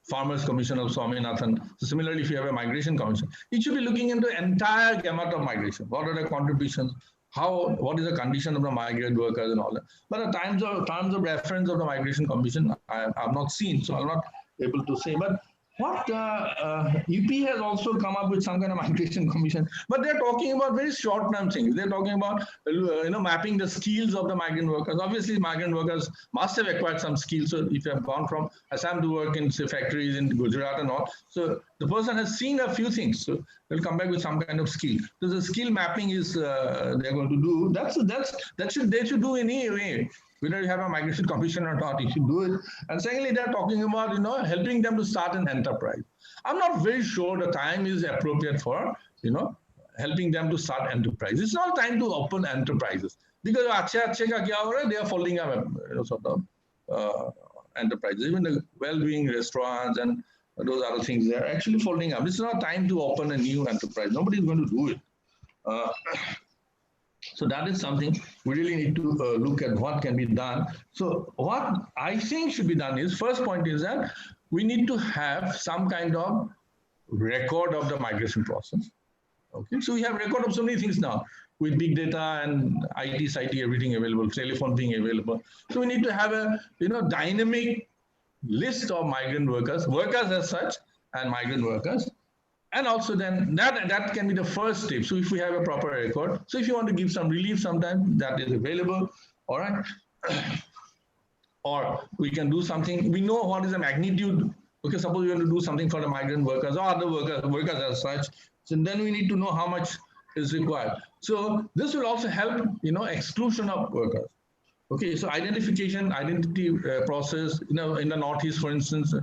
Farmers Commission of Swaminathan, so similarly, if you have a migration commission, it should be looking into the entire gamut of migration. What are the contributions? What is the condition of the migrant workers and all that? But the terms of reference of the migration commission, I have not seen, so I'm not able to say. But what UP has also come up with some kind of migration commission, but they're talking about very short-term things. They're talking about mapping the skills of the migrant workers. Obviously, migrant workers must have acquired some skills. So if you have gone from Assam to work in, say, factories in Gujarat and all, so the person has seen a few things. So they'll come back with some kind of skill. So the skill mapping is they're going to do. They should do anyway. Whether you have a migration commission or not, you should do it. And secondly, they're talking about, helping them to start an enterprise. I'm not very sure the time is appropriate for, helping them to start enterprise. It's not time to open enterprises, because they are folding up enterprises. Even the well-doing restaurants and those other things, they're actually folding up. It's not time to open a new enterprise. Nobody's going to do it. So that is something we really need to look at what can be done. So what I think should be done is, first point is that we need to have some kind of record of the migration process. Okay, so we have record of so many things now with big data and IT, everything available, telephone being available. So we need to have a dynamic list of migrant workers as such, and migrant workers. And also then that can be the first step. So if we have a proper record, so if you want to give some relief sometime, that is available, all right? Or we can do something, we know what is the magnitude. Okay, suppose we want to do something for the migrant workers or other workers as such. So then we need to know how much is required. So this will also help, exclusion of workers. Okay, so identity process, in the Northeast, for instance,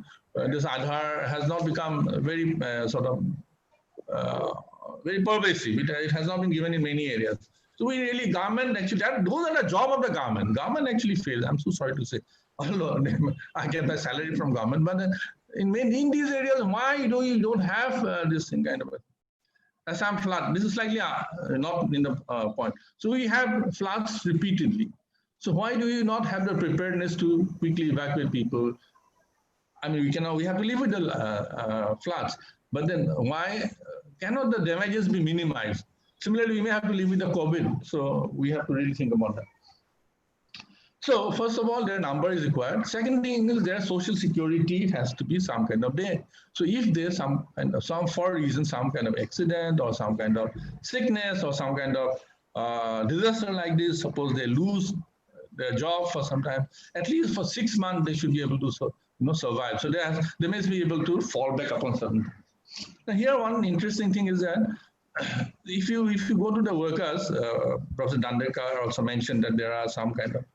this Aadhaar has not become very very pervasive. It has not been given in many areas. So we really, government actually, those are the job of the government. Government actually fails. I'm so sorry to say. Although I get my salary from government, but in these areas, why do you don't have this thing kind of a Assam flood? This is slightly not in the point. So we have floods repeatedly. So why do you not have the preparedness to quickly evacuate people? I mean, we have to live with the floods, but then why cannot the damages be minimized? Similarly, we may have to live with the COVID. So we have to really think about that. So first of all, their number is required. Second thing is their social security. It has to be some kind of there. So if there's some kind of for reason, some kind of accident or some kind of sickness or some kind of disaster like this, suppose they lose their job for some time, at least for 6 months, they should be able to survive. So they must be able to fall back upon certain things. Now here, one interesting thing is that if you go to the workers, Professor Dandekar also mentioned that there are some kind of,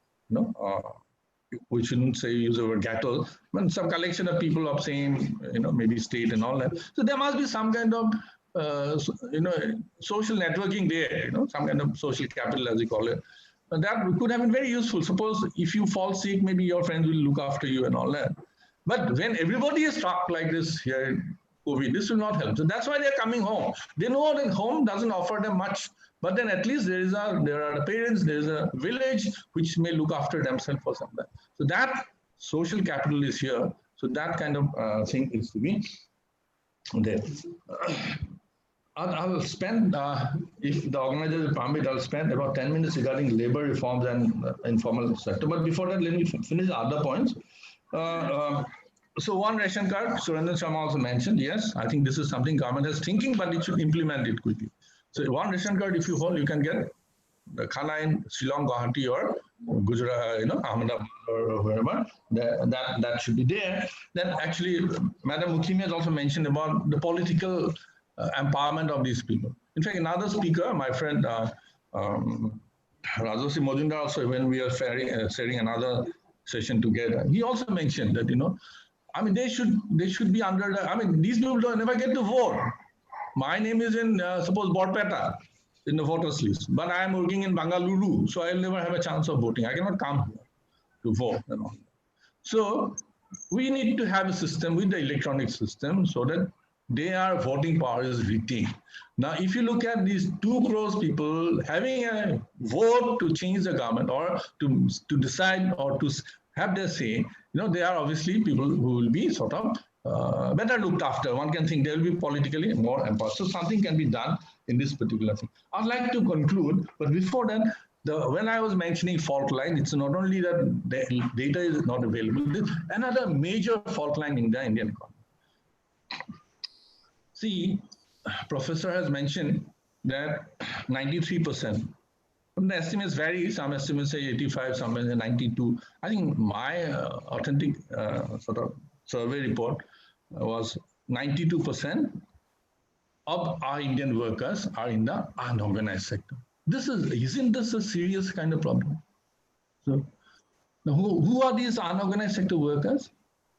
we shouldn't say use the word gatto, but some collection of people of same, maybe state and all that. So there must be some kind of social networking there, some kind of social capital as we call it. And that could have been very useful. Suppose if you fall sick, maybe your friends will look after you and all that. But when everybody is stuck like this here in COVID, this will not help. So that's why they're coming home. They know that home doesn't offer them much, but then at least there are the parents, there is a village which may look after themselves for some time. So that social capital is here. So that kind of thing is to be there. I will spend, if the organizers permit, I'll spend about 10 minutes regarding labor reforms and informal sector. But before that, let me finish other points. So one ration card, Surendran Sharma also mentioned, yes, I think this is something government is thinking, but it should implement it quickly. So one ration card, if you hold, you can get the khana in Shillong, Guwahati, or Gujarat, Ahmedabad, or wherever. That should be there. Then actually, Madam Mukhim has also mentioned about the political empowerment of these people. In fact, another speaker, my friend Rajosi Mojumdar, also when we are sharing another session together, he also mentioned that they should be under the. These people don't never get to vote. My name is in suppose Borpeta in the voters list, but I am working in Bangalore, so I will never have a chance of voting. I cannot come here to vote and all. So we need to have a system with the electronic system so that their voting power is retained. Now, if you look at these 2 crores people having a vote to change the government or to decide or to have their say, they are obviously people who will be sort of better looked after. One can think they will be politically more empowered. So something can be done in this particular thing. I'd like to conclude, but before that, when I was mentioning fault line, it's not only that the data is not available. There's another major fault line in the Indian economy. See, Professor has mentioned that 93%. The estimates vary. Some estimates say 85, some say 92. I think my authentic sort of survey report was 92% of our Indian workers are in the unorganized sector. Isn't this a serious kind of problem? So, now who are these unorganized sector workers?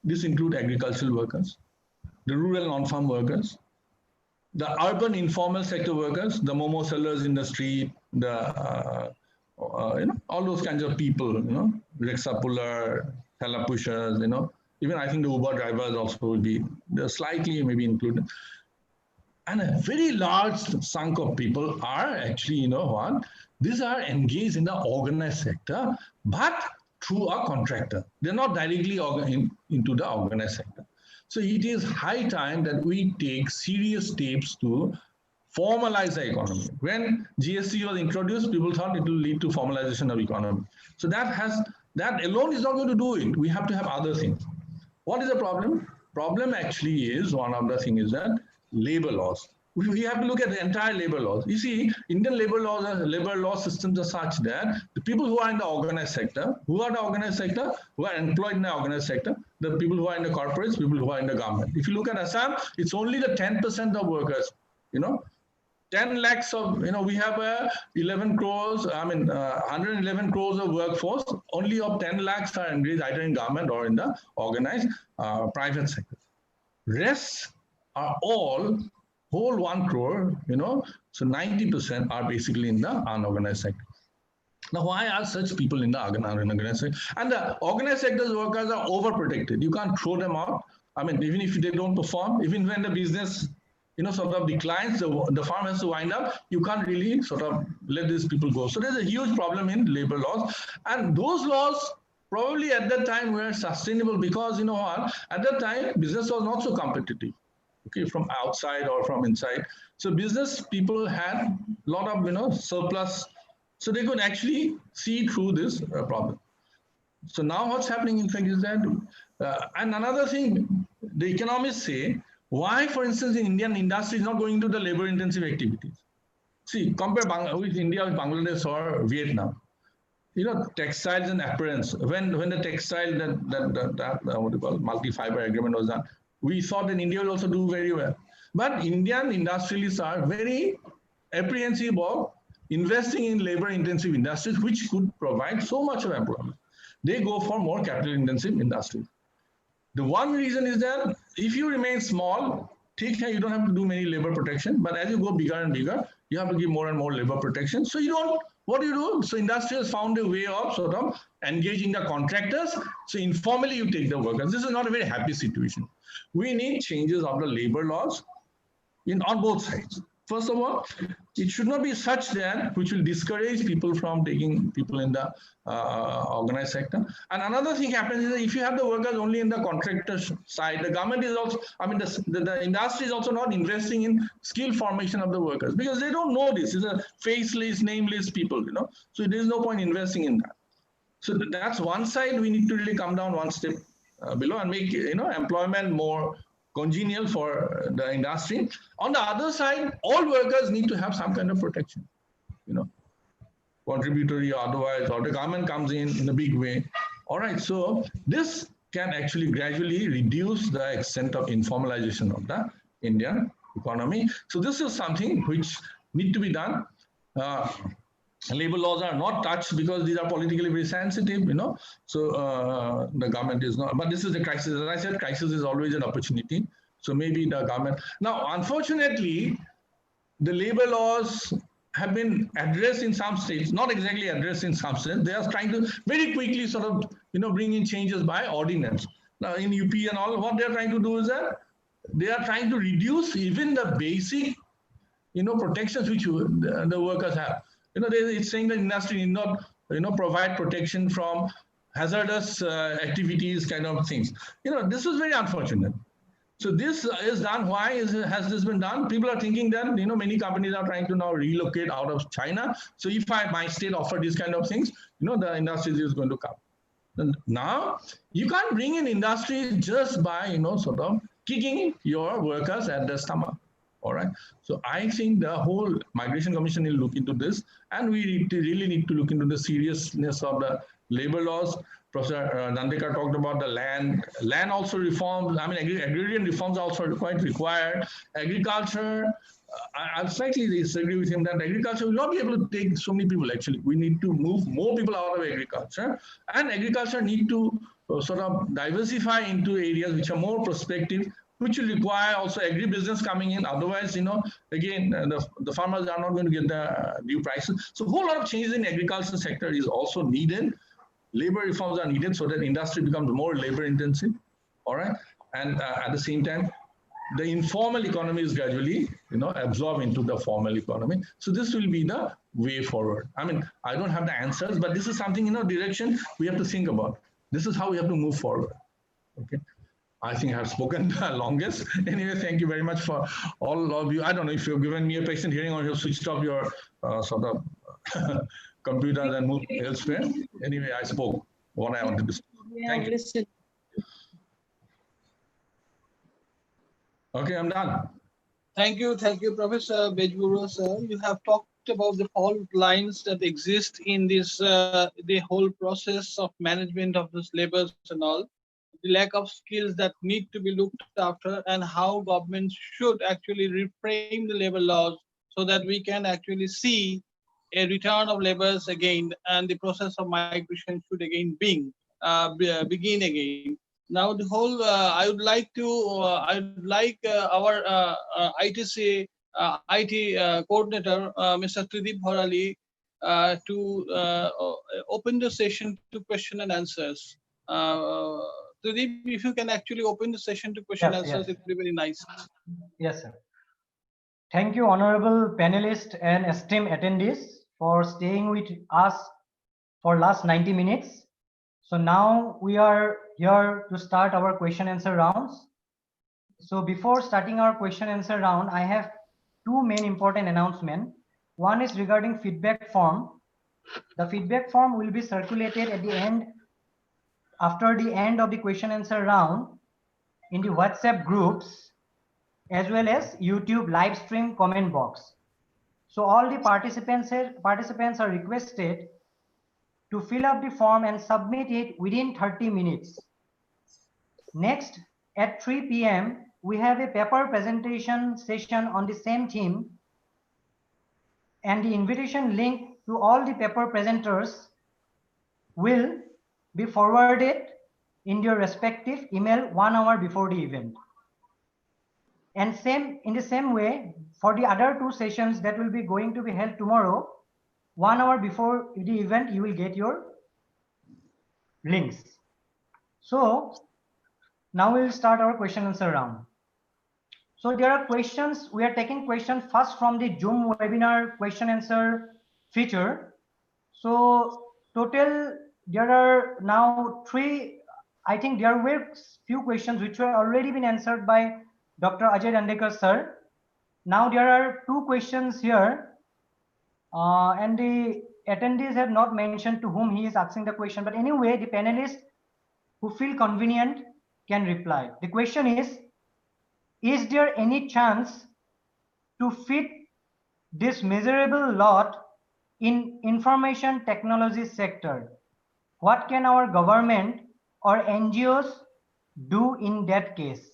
This include agricultural workers, the rural non-farm workers, the urban informal sector workers, the momo sellers in the street, the all those kinds of people, rickshaw puller, thala pushers, even I think the Uber drivers also will be slightly maybe included. And a very large chunk of people are actually, these are engaged in the organized sector, but through a contractor. They're not directly into the organized sector. So it is high time that we take serious steps to formalize the economy. When GST was introduced, people thought it will lead to formalization of economy. So that alone is not going to do it. We have to have other things. What is the problem? Problem actually is, one of the things is that labor laws. We have to look at the entire labor laws. You see, Indian labor law systems are such that the people who are in the organized sector, who are employed in the organized sector, the people who are in the corporates, people who are in the government. If you look at Assam, it's only the 10% of workers, 10 lakhs of, we have 11 crores, 111 crores of workforce, only of 10 lakhs are engaged either in government or in the organized private sector. Rest are all whole 1 crore, so 90% are basically in the unorganized sector. Now, why are such people in the unorganized sector? And the organized sector's workers are overprotected. You can't throw them out. Even if they don't perform, even when the business, sort of declines, the farm has to wind up, you can't really sort of let these people go. So there's a huge problem in labor laws. And those laws probably at that time were sustainable because, at that time, business was not so competitive. Okay, from outside or from inside. So business people had a lot of, surplus. So they could actually see through this problem. So now what's happening in fact is that, and another thing, the economists say, why, for instance, in Indian industry is not going to the labor intensive activities? See, compare with India with Bangladesh or Vietnam. Textiles and apparels, when the textile, what you call multi-fiber agreement was done, we thought that India will also do very well. But Indian industrialists are very apprehensive of investing in labor-intensive industries, which could provide so much of employment. They go for more capital-intensive industries. The one reason is that if you remain small, you don't have to do many labor protection, but as you go bigger and bigger, you have to give more and more labor protection. So you don't, what do you do? So industry has found a way of sort of engaging the contractors. So informally you take the workers. This is not a very happy situation. We need changes of the labor laws on both sides. First of all, it should not be such that which will discourage people from taking people in the organized sector. And another thing happens is that if you have the workers only in the contractor side, the government is also, I mean, the industry is also not investing in skill formation of the workers because they don't know this. It's a faceless, nameless people, you know. So there is no point investing in that. So that's one side. We need to really come down one step below and make, you know, employment more congenial for the industry. On the other side, all workers need to have some kind of protection, you know, contributory or otherwise, or the government comes in a big way. All right, so this can actually gradually reduce the extent of informalization of the Indian economy. So this is something which need to be done. Labor laws are not touched because these are politically very sensitive, you know. So the government is not, but this is a crisis. As I said, crisis is always an opportunity. So maybe the government. Now, unfortunately, the labor laws have been addressed in some states, not exactly addressed in some states. They are trying to very quickly sort of, you know, bring in changes by ordinance. Now, in UP and all, what they're trying to do is that they are trying to reduce even the basic, you know, protections which the workers have. You know, it's saying the industry need not, you know, provide protection from hazardous activities, kind of things. You know, this is very unfortunate. So this is done. Why has this been done? People are thinking that, you know, many companies are trying to now relocate out of China. So if my state offer these kind of things, you know, the industry is going to come. And now you can't bring in industry just by, you know, sort of kicking your workers at the stomach. All right. So I think the whole Migration Commission will look into this, and we really need to look into the seriousness of the labor laws. Professor Dandekar talked about the land also reforms. I mean, agrarian reforms are also quite required. Agriculture, I slightly disagree with him that agriculture will not be able to take so many people. Actually, we need to move more people out of agriculture, and agriculture need to sort of diversify into areas which are more prospective, which will require also agribusiness coming in. Otherwise, you know, again, the farmers are not going to get the due prices. So a whole lot of changes in the agriculture sector is also needed. Labor reforms are needed so that industry becomes more labor intensive. All right. And at the same time, the informal economy is gradually, you know, absorbed into the formal economy. So this will be the way forward. I mean, I don't have the answers, but this is something, you know, direction we have to think about. This is how we have to move forward. Okay. I think I have spoken the longest. Anyway, thank you very much for all of you. I don't know if you've given me a patient hearing or you've switched off your sort of computers and moved elsewhere. Anyway, I spoke what I wanted to say. Thank you. Listen. Okay, I'm done. Thank you, Professor Bezbaruah, sir. You have talked about the fault lines that exist in this the whole process of management of this labors and all. The lack of skills that need to be looked after, and how governments should actually reframe the labor laws so that we can actually see a return of laborers again, and the process of migration should again begin again. Now, the whole I would like our ITC IT coordinator, Mr. Tridip Bharali, to open the session to question and answers. Tridip, if you can actually open the session to question and answers, it would be very nice. Yes, sir. Thank you, honorable panelists and esteemed attendees, for staying with us for last 90 minutes. So now we are here to start our question answer rounds. So before starting our question answer round, I have two main important announcements. One is regarding feedback form. The feedback form will be circulated at the end, after the end of the question answer round, in the WhatsApp groups, as well as YouTube live stream comment box. So all the participants are requested to fill up the form and submit it within 30 minutes. Next, at 3 p.m., we have a paper presentation session on the same theme, and the invitation link to all the paper presenters will be forwarded in your respective email 1 hour before the event. And same in the same way, for the other two sessions that will be going to be held tomorrow, 1 hour before the event, you will get your links. So now we will start our question answer round. So there are questions. We are taking questions first from the Zoom webinar question answer feature. So total, there are now three. I think there were few questions which were already been answered by Dr. Ajay Dandekar sir. Now there are two questions here, and the attendees have not mentioned to whom he is asking the question. But anyway, the panelists who feel convenient can reply. The question is there any chance to fit this miserable lot in information technology sector? What can our government or NGOs do in that case?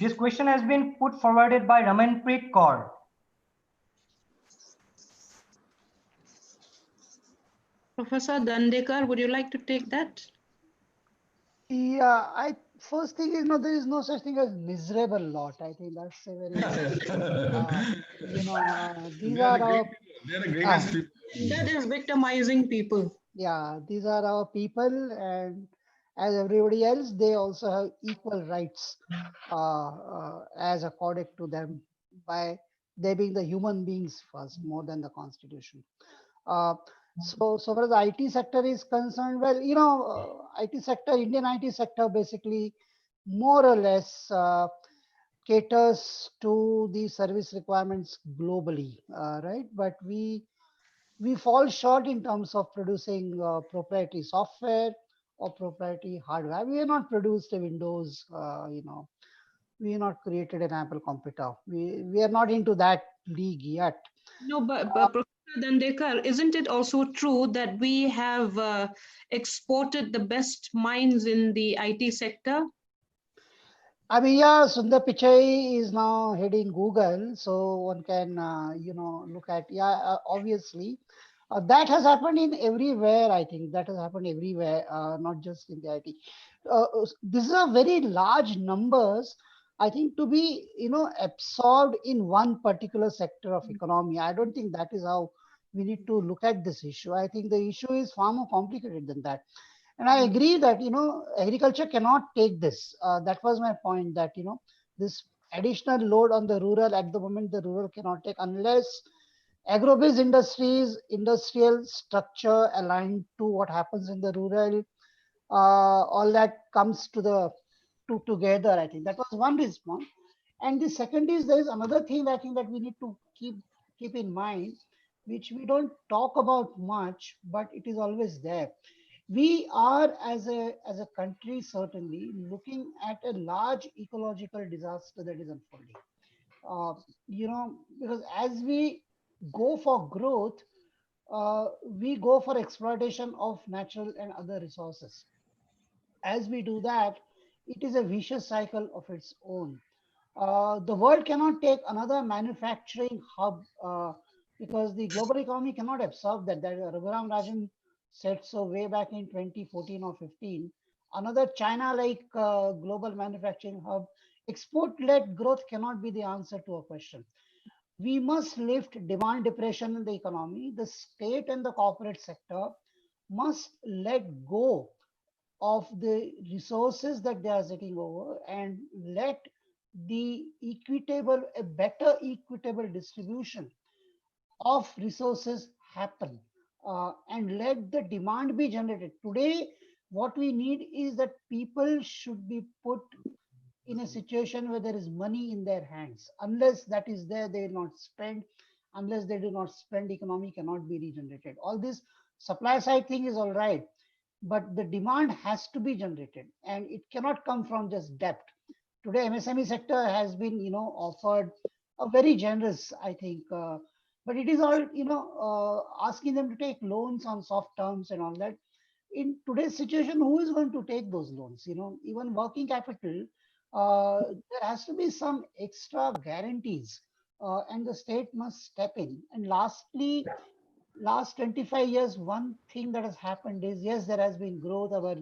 This question has been put forwarded by Ramanpreet Kaur. Professor Dandekar, would you like to take that? Yeah, first thing is, no, there is no such thing as miserable lot. I think that's a very, these They are are the our, great people. They are the greatest people. That is victimizing people. yeah, these are our people, and as everybody else, they also have equal rights as accorded to them by they being the human beings first, more than the constitution. Uh, so far as the IT sector is concerned, well, IT sector, Indian IT sector, basically more or less caters to the service requirements globally, right? But we fall short in terms of producing proprietary software or proprietary hardware. We have not produced a Windows, we have not created an Apple computer. We are not into that league yet. No, but Professor Dandekar, isn't it also true that we have exported the best minds in the IT sector? I mean, yeah, Sundar Pichai is now heading Google, so one can, look at, obviously. That has happened in everywhere, I think. That has happened everywhere, not just in the IT. These are very large numbers, I think, to be, absorbed in one particular sector of economy. I don't think that is how we need to look at this issue. I think the issue is far more complicated than that. And I agree that, agriculture cannot take this. That was my point, that, this additional load on the rural at the moment, the rural cannot take unless agrobase industries, industrial structure aligned to what happens in the rural, all that comes to the two together. I think that was one response. And the second is, there is another thing I think that we need to keep in mind, which we don't talk about much, but it is always there. We are, as a country, certainly looking at a large ecological disaster that is unfolding. Because as we go for growth, we go for exploitation of natural and other resources. As we do that, it is a vicious cycle of its own. The world cannot take another manufacturing hub, because the global economy cannot absorb that. That Raghuram Rajan said so way back in 2014 or 15. Another China-like global manufacturing hub, export-led growth cannot be the answer to a question. We must lift demand depression in the economy. The state and the corporate sector must let go of the resources that they are taking over and let a better equitable distribution of resources happen, and let the demand be generated. Today, what we need is that people should be put in a situation where there is money in their hands. Unless that is there, they will not spend. Unless they do not spend, economy cannot be regenerated. All this supply side thing is all right, but the demand has to be generated, and it cannot come from just debt. Today, MSME sector has been, offered a very generous, I think, but it is all, asking them to take loans on soft terms and all that. In today's situation, who is going to take those loans? Even working capital, there has to be some extra guarantees, and the state must step in. And lastly, last 25 years, one thing that has happened is, yes, there has been growth. Our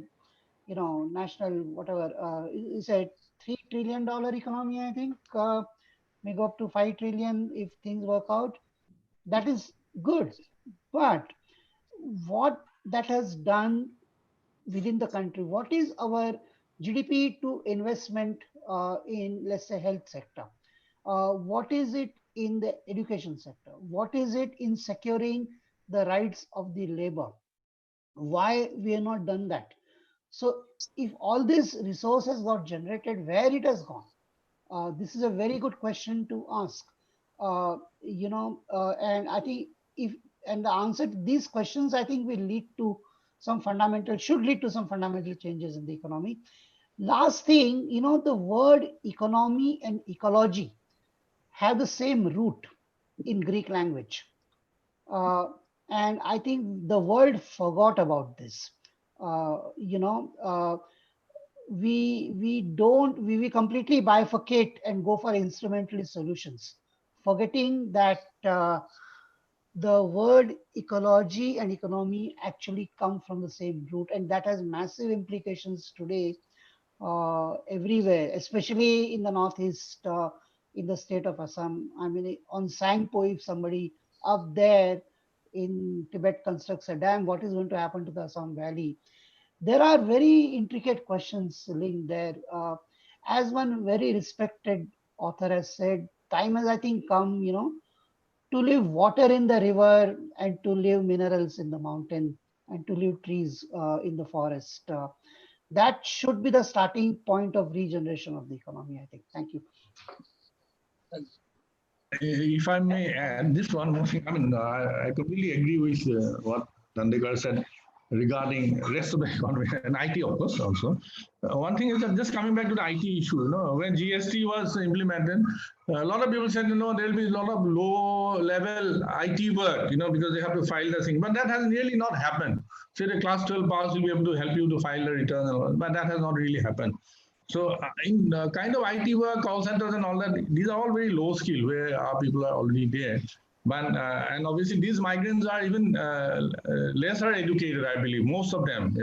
national, whatever, is a $3 trillion economy, I think, may go up to 5 trillion if things work out. That is good. But what that has done within the country, what is our GDP to investment in, let's say, health sector? What is it in the education sector? What is it in securing the rights of the labor? Why we have not done that? So if all this resource has got generated, where it has gone? This is a very good question to ask. And I think if and the answer to these questions, I think will lead to should lead to some fundamental changes in the economy. Last thing, the word economy and ecology have the same root in Greek language. And I think the world forgot about this. We completely bifurcate and go for instrumentalist solutions, forgetting that the word ecology and economy actually come from the same root, and that has massive implications today everywhere, especially in the northeast, in the state of Assam. I mean, on Sangpo, if somebody up there in Tibet constructs a dam, what is going to happen to the Assam Valley? There are very intricate questions linked there. As one very respected author has said, time has, I think, come, to leave water in the river and to leave minerals in the mountain and to leave trees in the forest. That should be the starting point of regeneration of the economy, I think. Thank you. If I may add this one more thing, I mean, I completely agree with what Dandekar said regarding rest of the economy and IT, of course, also. One thing is that just coming back to the IT issue, when GST was implemented, a lot of people said, there'll be a lot of low-level IT work, because they have to file the thing. But that has really not happened. Say the class 12 pass will be able to help you to file the return, and all, but that has not really happened. So in kind of IT work, call centers and all that, these are all very low skill where our people are already there. But, and obviously these migrants are even lesser educated, I believe, most of them,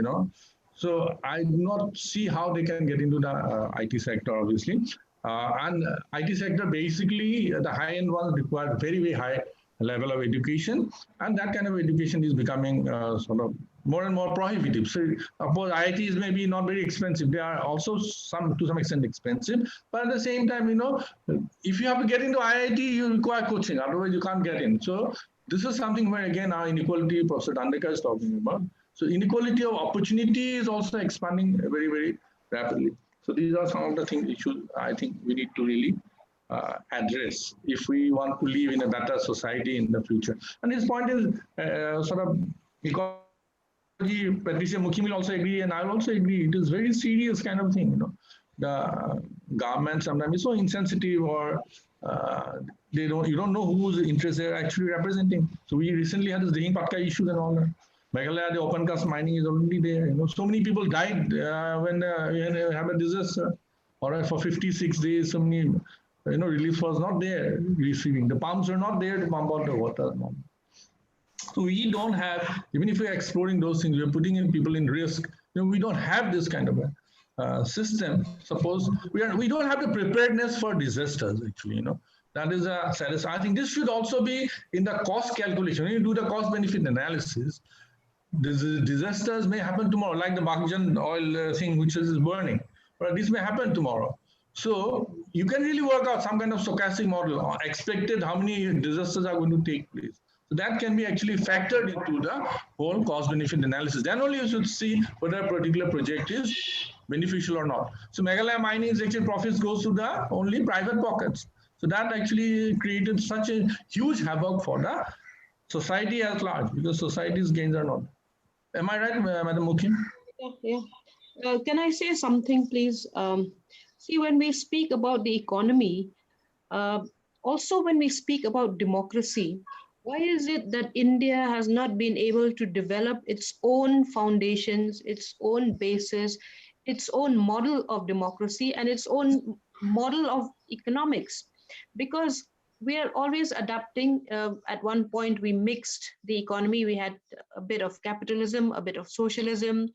So I do not see how they can get into the IT sector, obviously. And IT sector, basically, the high-end ones require very, very high level of education. And that kind of education is becoming sort of more and more prohibitive. So, of course, IITs may be not very expensive. They are also to some extent expensive. But at the same time, if you have to get into IIT, you require coaching. Otherwise, you can't get in. So this is something where, again, our inequality, Professor Dandekar is talking about. So inequality of opportunity is also expanding very, very rapidly. So these are some of the things I think we need to really address if we want to live in a better society in the future. And his point is sort of ecology. Patricia Mukhim will also agree, and I will also agree. It is very serious kind of thing. The government sometimes is so insensitive, or you don't know whose interests they're actually representing. So we recently had this Dihin Patka issues and all that. Meghalaya, the open cast mining is already there. So many people died when they have a disaster. All right, for 56 days, so many relief was not there receiving. The pumps are not there to pump out the water. So we don't have, even if we're exploring those things, we're putting in people in risk. We don't have this kind of a system. Suppose we don't have the preparedness for disasters, actually, That is a satisfying. I think this should also be in the cost calculation. When you do the cost benefit analysis, disasters may happen tomorrow, like the Bhajbarua oil thing, which is burning. But this may happen tomorrow. So you can really work out some kind of stochastic model, expected how many disasters are going to take place. So that can be actually factored into the whole cost-benefit analysis. Then only you should see whether a particular project is beneficial or not. So Meghalaya mining's actually profits goes to the only private pockets. So that actually created such a huge havoc for the society at large, because society's gains are not. Am I right, Madam Mukhim? Yeah. Can I say something, please? See, when we speak about the economy, also when we speak about democracy, why is it that India has not been able to develop its own foundations, its own basis, its own model of democracy, and its own model of economics? Because we are always adapting. At one point, we mixed the economy. We had a bit of capitalism, a bit of socialism.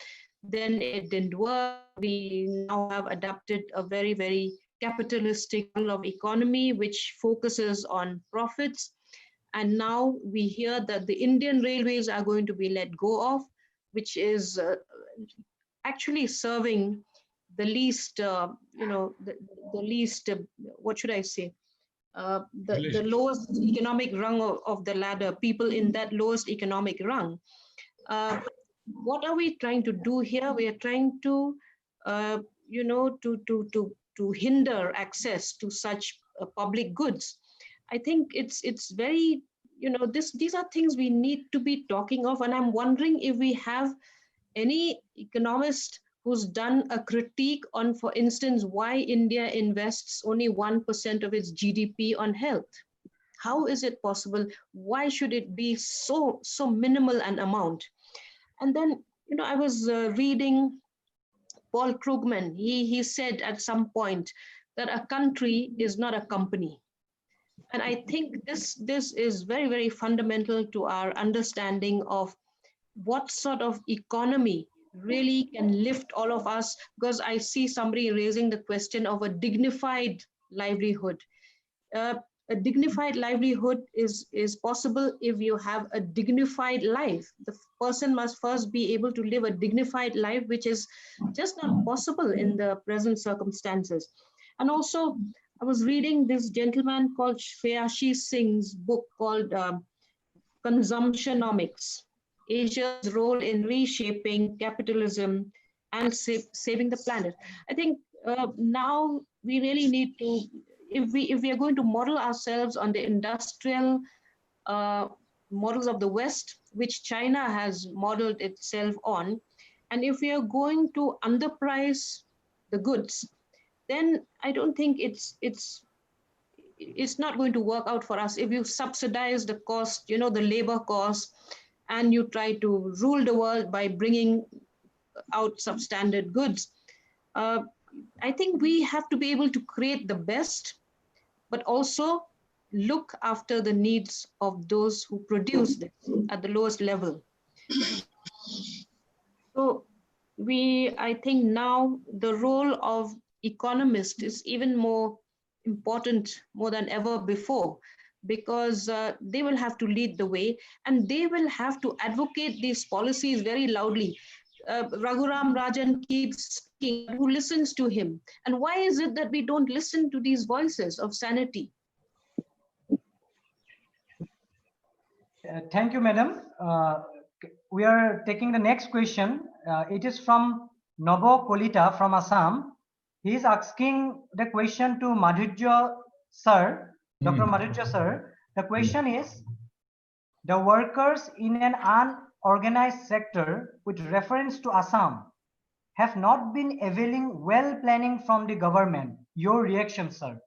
then it didn't work. We now have adopted a very, very capitalistic model of economy, which focuses on profits. And now we hear that the Indian railways are going to be let go of, which is actually serving the least, the least, what should I say? The lowest economic rung of the ladder, people in that lowest economic rung. What are we trying to do here? We are trying to, to hinder access to such public goods. I think it's very, these are things we need to be talking of. And I'm wondering if we have any economist who's done a critique on, for instance, why India invests only 1% of its GDP on health. How is it possible? Why should it be so minimal an amount? And then, I was reading Paul Krugman. He said at some point that a country is not a company. And I think this is very, very fundamental to our understanding of what sort of economy really can lift all of us, because I see somebody raising the question of a dignified livelihood. A dignified livelihood is possible if you have a dignified life. The person must first be able to live a dignified life, which is just not possible in the present circumstances. And also, I was reading this gentleman called Shreyashi Singh's book called Consumptionomics, Asia's role in reshaping capitalism and saving the planet. I think now we really need to, if we are going to model ourselves on the industrial models of the West, which China has modeled itself on, and if we are going to underprice the goods, then I don't think it's not going to work out for us. If you subsidize the cost, the labor cost, and you try to rule the world by bringing out substandard goods, I think we have to be able to create the best, but also look after the needs of those who produce this at the lowest level. So I think now the role of economist is even more important, more than ever before, because they will have to lead the way and they will have to advocate these policies very loudly. Raghuram Rajan keeps speaking, who listens to him? And why is it that we don't listen to these voices of sanity? Thank you, madam. We are taking the next question. It is from Nobo Kolita from Assam. He is asking the question to Madhurjya sir, Dr. Madhurjya sir. The question is, the workers in an unorganized sector with reference to Assam have not been availing well planning from the government. Your reaction, sir?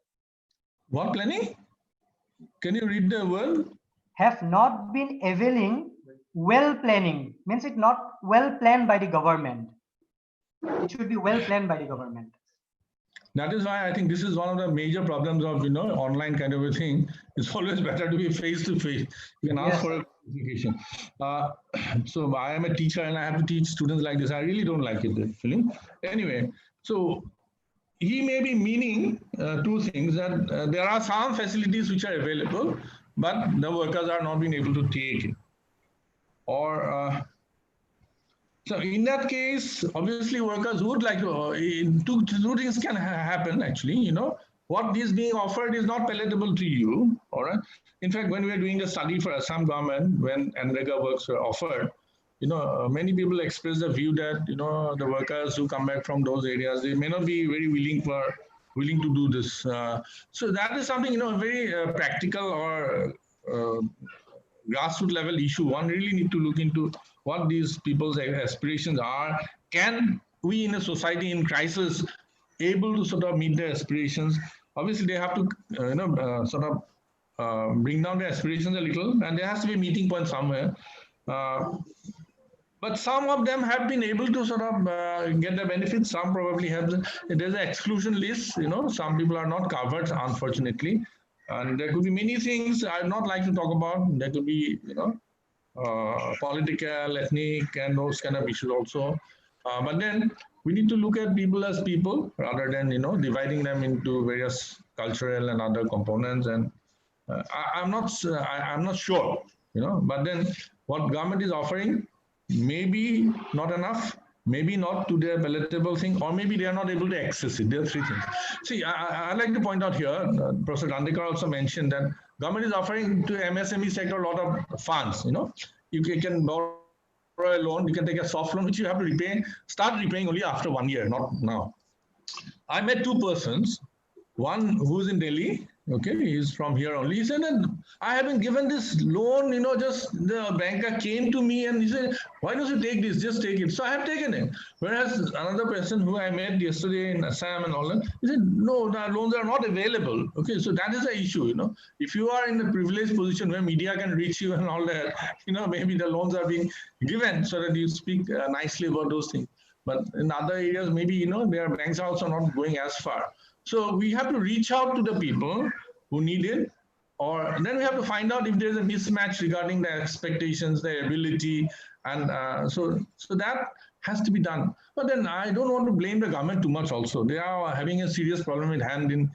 What planning? Can you read the word? Have not been availing well planning. Means it not well planned by the government. It should be well planned by the government. That is why I think this is one of the major problems of online kind of a thing. It's always better to be face to face. You can ask for a clarification. So I am a teacher and I have to teach students like this. I really don't like it actually. Anyway, so he may be meaning two things, that there are some facilities which are available, but the workers are not being able to take it. Or so in that case, obviously workers would like to, two things can happen actually, what is being offered is not palatable to you, all right? In fact, when we were doing a study for Assam government, when Dandekar works were offered, many people expressed the view that, the workers who come back from those areas, they may not be very willing to do this. So that is something, very practical or grassroots level issue. One really need to look into what these people's aspirations are. Can we in a society in crisis able to sort of meet their aspirations? Obviously, they have to bring down their aspirations a little, and there has to be a meeting point somewhere. But some of them have been able to sort of get the benefits. Some probably have. There's an exclusion list. Some people are not covered, unfortunately. And there could be many things I would not like to talk about. There could be, political, ethnic, and those kind of issues also. But then we need to look at people as people rather than, dividing them into various cultural and other components. And I'm not sure, but then what government is offering, maybe not enough, maybe not to their palatable thing, or maybe they are not able to access it. There are three things. See, I like to point out here, Professor Dandekar also mentioned that government is offering to MSME sector a lot of funds, You can borrow a loan, you can take a soft loan, which you have to start repaying only after 1 year, not now. I met two persons, one who's in Delhi, okay, he's from here only. He said, I have been given this loan, just the banker came to me and he said, why don't you take this? Just take it. So I have taken it. Whereas another person who I met yesterday in Assam and all that, he said, no, the loans are not available. Okay, so that is the issue, If you are in a privileged position where media can reach you and all that, maybe the loans are being given so that you speak nicely about those things. But in other areas, maybe, their banks are also not going as far. So we have to reach out to the people who need it, or then we have to find out if there's a mismatch regarding their expectations, their ability, and so that has to be done. But then I don't want to blame the government too much also. They are having a serious problem at hand in,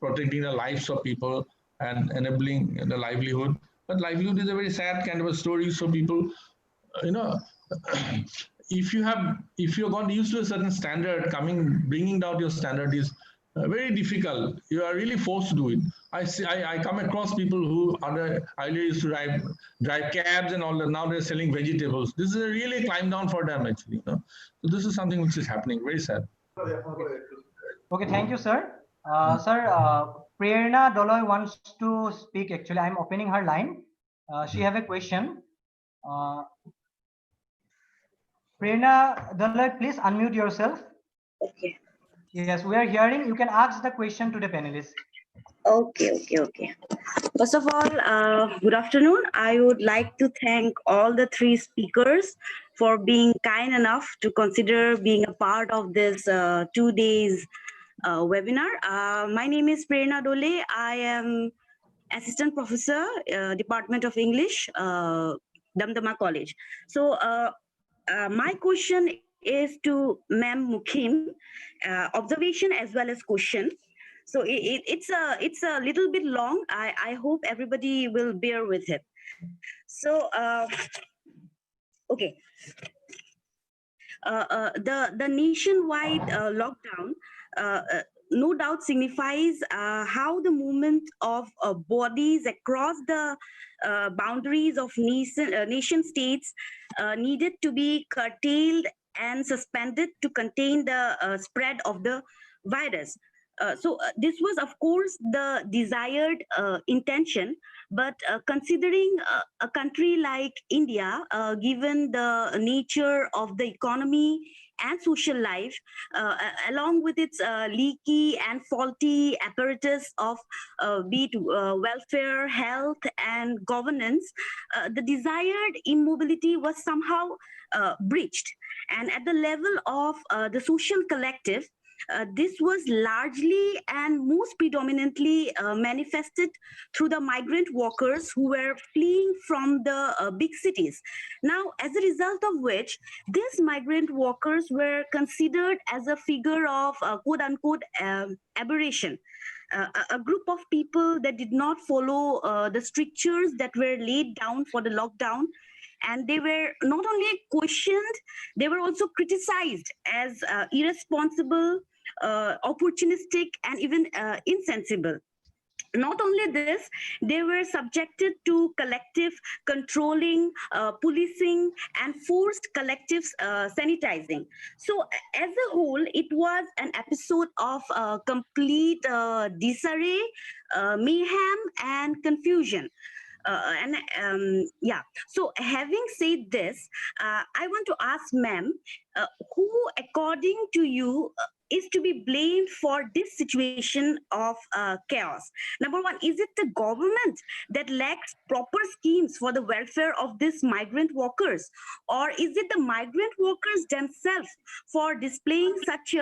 protecting the lives of people and enabling the livelihood. But livelihood is a very sad kind of a story. So people, if you're got used to a certain standard, bringing down your standard is very difficult. You are really forced to do it. I come across people who earlier used to drive cabs and all that. Now they're selling vegetables. This is a really climb down for them actually. So this is something which is happening. Very sad. Okay, thank you, sir. Sir, Prerna Doloy wants to speak. Actually, I'm opening her line. She have a question. Prerna Doloy, please unmute yourself. Okay. Yes, we are hearing. You can ask the question to the panelists. Okay. First of all, good afternoon. I would like to thank all the three speakers for being kind enough to consider being a part of this 2 days webinar. My name is Prerna Dole. I am Assistant Professor, Department of English, Damdama College. So my question is to Ma'am Mukhim, observation as well as question. So it's a little bit long. I hope everybody will bear with it. So okay, the nationwide lockdown no doubt signifies how the movement of bodies across the boundaries of nation states needed to be curtailed and suspended to contain the spread of the virus. So this was, of course, the desired intention, but considering a country like India, given the nature of the economy and social life, along with its leaky and faulty apparatus of be it welfare, health, and governance, the desired immobility was somehow breached. And at the level of the social collective, this was largely and most predominantly manifested through the migrant workers who were fleeing from the big cities. Now, as a result of which, these migrant workers were considered as a figure of quote-unquote aberration. A group of people that did not follow the strictures that were laid down for the lockdown, and they were not only questioned, they were also criticized as irresponsible, opportunistic, and even insensible. Not only this, they were subjected to collective controlling, policing, and forced collective sanitizing. So as a whole, it was an episode of complete disarray, mayhem, and confusion. So having said this, I want to ask ma'am, who according to you is to be blamed for this situation of chaos? Number one, is it the government that lacks proper schemes for the welfare of these migrant workers, or is it the migrant workers themselves for displaying such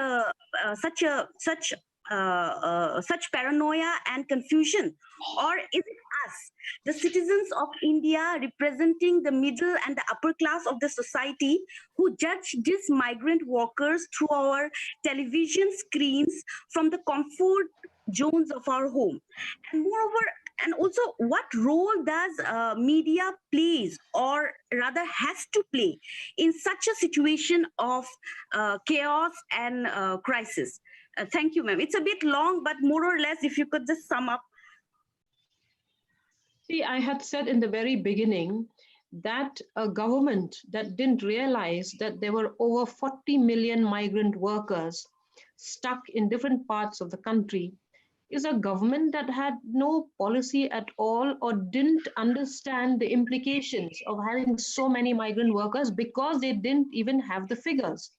paranoia and confusion, or is it us, the citizens of India representing the middle and the upper class of the society, who judge these migrant workers through our television screens from the comfort zones of our home. And moreover, and also, what role does media plays, or rather has to play, in such a situation of chaos and crisis? Thank you, ma'am. It's a bit long, but more or less, if you could just sum up. See, I had said in the very beginning that a government that didn't realize that there were over 40 million migrant workers stuck in different parts of the country is a government that had no policy at all, or didn't understand the implications of having so many migrant workers, because they didn't even have the figures.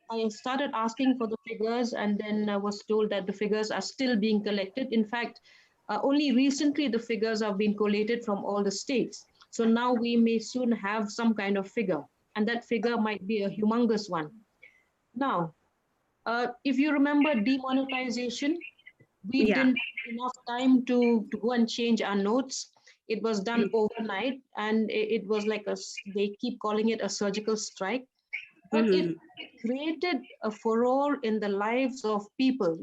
I started asking for the figures, and then I was told that the figures are still being collected. In fact, only recently the figures have been collated from all the states. So now we may soon have some kind of figure, and that figure might be a humongous one. Now, if you remember demonetization, we didn't have enough time to go and change our notes. It was done overnight, and it was like they keep calling it a surgical strike. But it created a furor in the lives of people,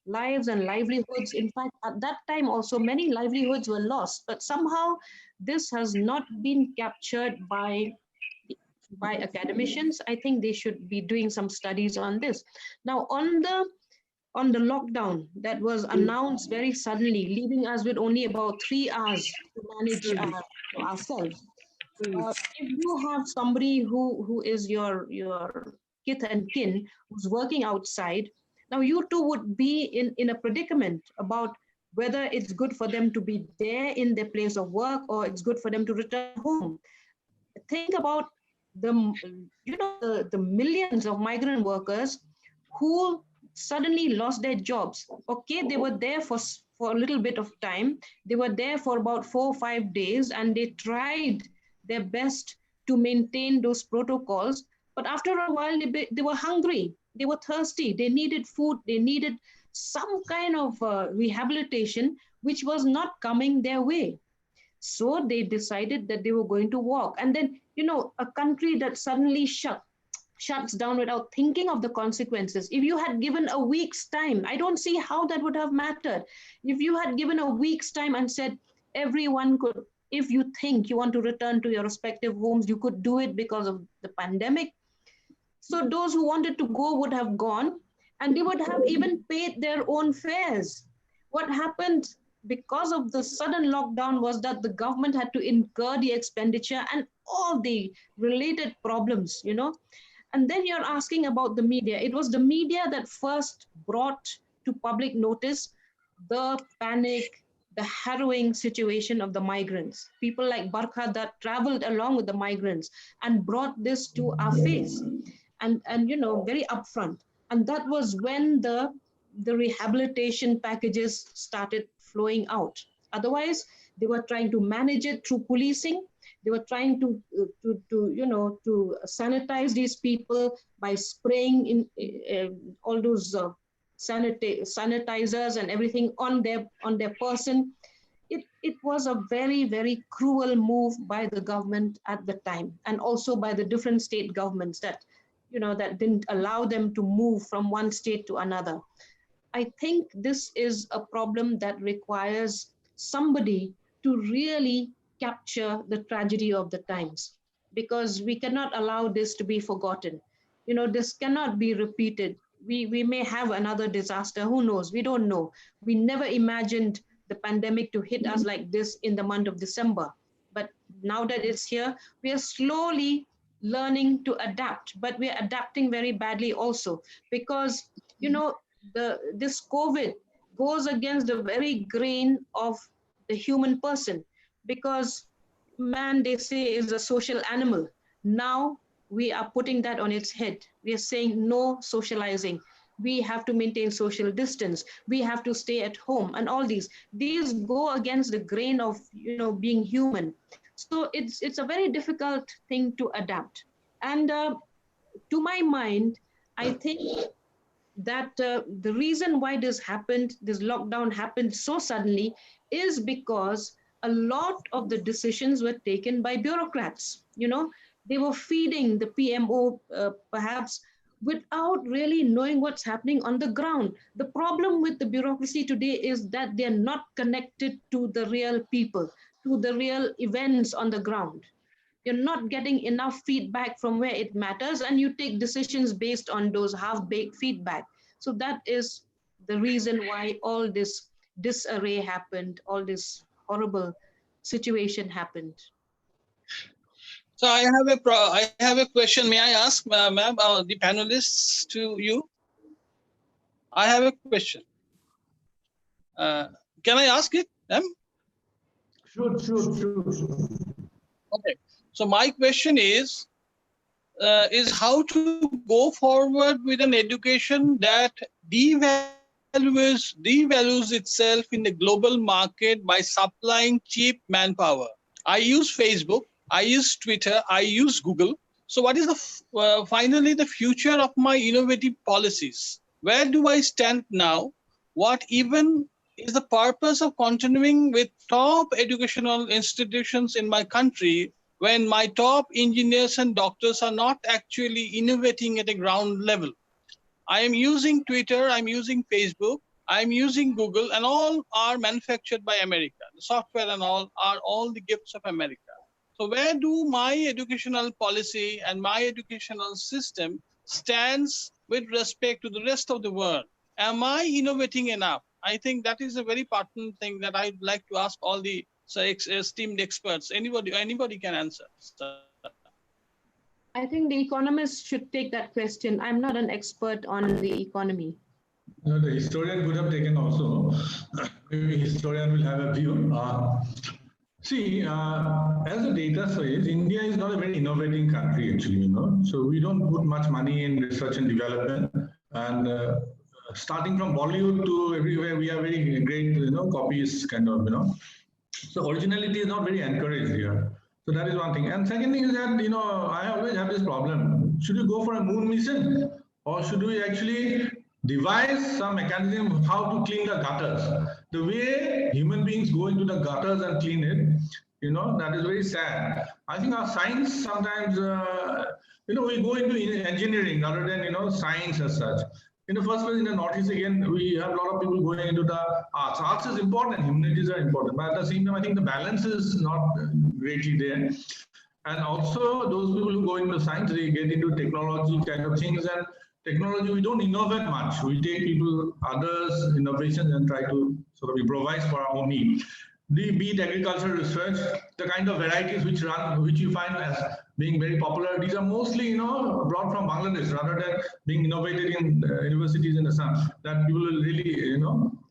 lives and livelihoods. In fact, at that time also, many livelihoods were lost, but somehow this has not been captured by academicians. I think they should be doing some studies on this. Now, on the lockdown that was announced very suddenly, leaving us with only about 3 hours to manage ourselves. If you have somebody who is your kith and kin who's working outside, now you too would be in a predicament about whether it's good for them to be there in their place of work, or it's good for them to return home. Think about the millions of migrant workers who suddenly lost their jobs. Okay, they were there for a little bit of time. They were there for about 4 or 5 days, and they tried their best to maintain those protocols. But after a while, they were hungry, they were thirsty, they needed food, they needed some kind of rehabilitation, which was not coming their way. So they decided that they were going to walk. And then, a country that suddenly shuts down without thinking of the consequences. If you had given a week's time, I don't see how that would have mattered. If you had given a week's time and said everyone could, if you think you want to return to your respective homes, you could do it because of the pandemic. So those who wanted to go would have gone, and they would have even paid their own fares. What happened because of the sudden lockdown was that the government had to incur the expenditure and all the related problems, And then you're asking about the media. It was the media that first brought to public notice the panic, the harrowing situation of the migrants. People like Barkha that traveled along with the migrants and brought this to our face, and very upfront. And that was when the rehabilitation packages started flowing out. Otherwise, they were trying to manage it through policing. They were trying to sanitize these people by spraying in all those sanitizers and everything on their person. It was a very, very cruel move by the government at the time, and also by the different state governments that didn't allow them to move from one state to another. I think this is a problem that requires somebody to really capture the tragedy of the times, because we cannot allow this to be forgotten. This cannot be repeated. We may have another disaster, who knows? We don't know. We never imagined the pandemic to hit us like this in the month of December. But now that it's here, we are slowly learning to adapt, but we are adapting very badly also, because, this COVID goes against the very grain of the human person, because man, they say, is a social animal. Now we are putting that on its head. We are saying no socializing. We have to maintain social distance. We have to stay at home, and all these go against the grain of, being human. So it's a very difficult thing to adapt. And to my mind, I think that the reason why this happened, this lockdown happened so suddenly, is because a lot of the decisions were taken by bureaucrats. You know, they were feeding the PMO perhaps without really knowing what's happening on the ground. The problem with the bureaucracy today is that they're not connected to the real people, to the real events on the ground. You're not getting enough feedback from where it matters, and you take decisions based on those half-baked feedback. So that is the reason why all this disarray happened, all this horrible situation happened. So I have a question. May I ask, ma'am, the panelists to you? I have a question. Can I ask it, ma'am? Sure. Okay. So my question is how to go forward with an education that devalues itself in the global market by supplying cheap manpower. I use Facebook, I use Twitter, I use Google. So what is the finally the future of my innovative policies? Where do I stand now? What even is the purpose of continuing with top educational institutions in my country when my top engineers and doctors are not actually innovating at a ground level? I am using Twitter, I'm using Facebook, I'm using Google, and all are manufactured by America. The software and all are all the gifts of America. So where do my educational policy and my educational system stands with respect to the rest of the world? Am I innovating enough? I think that is a very important thing that I'd like to ask all the esteemed experts. Anybody can answer. I think the economists should take that question. I'm not an expert on the economy. No, the historian could have taken also. Maybe historian will have a view. See, as the data says, India is not a very innovating country actually, So we don't put much money in research and development. And starting from Bollywood to everywhere, we are very great, copies kind of, So originality is not very encouraged here. So that is one thing. And second thing is that, I always have this problem. Should we go for a moon mission, or should we actually devise some mechanism how to clean the gutters? The way human beings go into the gutters and clean it, that is very sad. I think our science sometimes, we go into engineering rather than, science as such. In the first place, in the Northeast, again, we have a lot of people going into the arts. Arts is important, humanities are important, but at the same time, I think the balance is not greatly there. And also, those people who go into science, they get into technology kind of things. And technology, we don't innovate much. We take people, others' innovations and try to sort of improvise for our own need. Be it agricultural research, the kind of varieties which you find as being very popular, these are mostly, brought from Bangladesh rather than being innovated in universities in Assam. That people will really,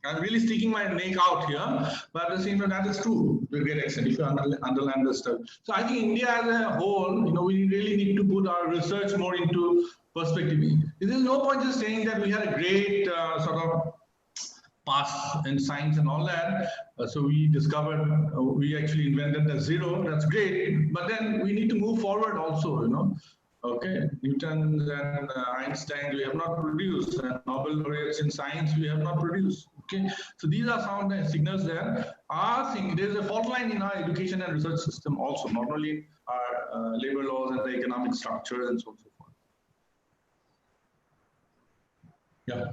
I'm really sticking my neck out here, but at the same time, that is true to a great extent if you underline the stuff. So I think India as a whole, we really need to put our research more into perspective. There is no point just saying that we had a great sort of past in science and all that. So we discovered, we actually invented the zero. That's great. But then we need to move forward also, Okay, Newtons and Einstein we have not produced, and Nobel laureates in science we have not produced. Okay, so these are some of the signals there. There's a fault line in our education and research system also, not only our labor laws and the economic structures and so on and so forth. Yeah.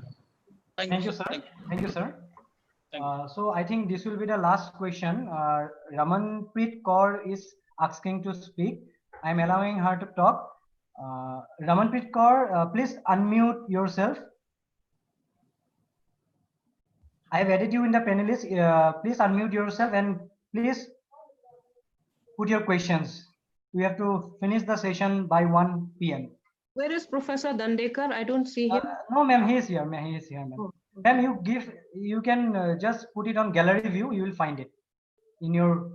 Thank you, sir. Thank you, sir. So I think this will be the last question. Ramanpreet Kaur is asking to speak. I'm allowing her to talk. Ramanpreet Kaur, please unmute yourself. I have added you in the panelists. Please unmute yourself and please put your questions. We have to finish the session by 1 p.m. Where is Professor Dandekar? I don't see him. No, ma'am, he is here. Ma'am, he is here, ma'am. Ma'am, you can just put it on gallery view. You will find it in your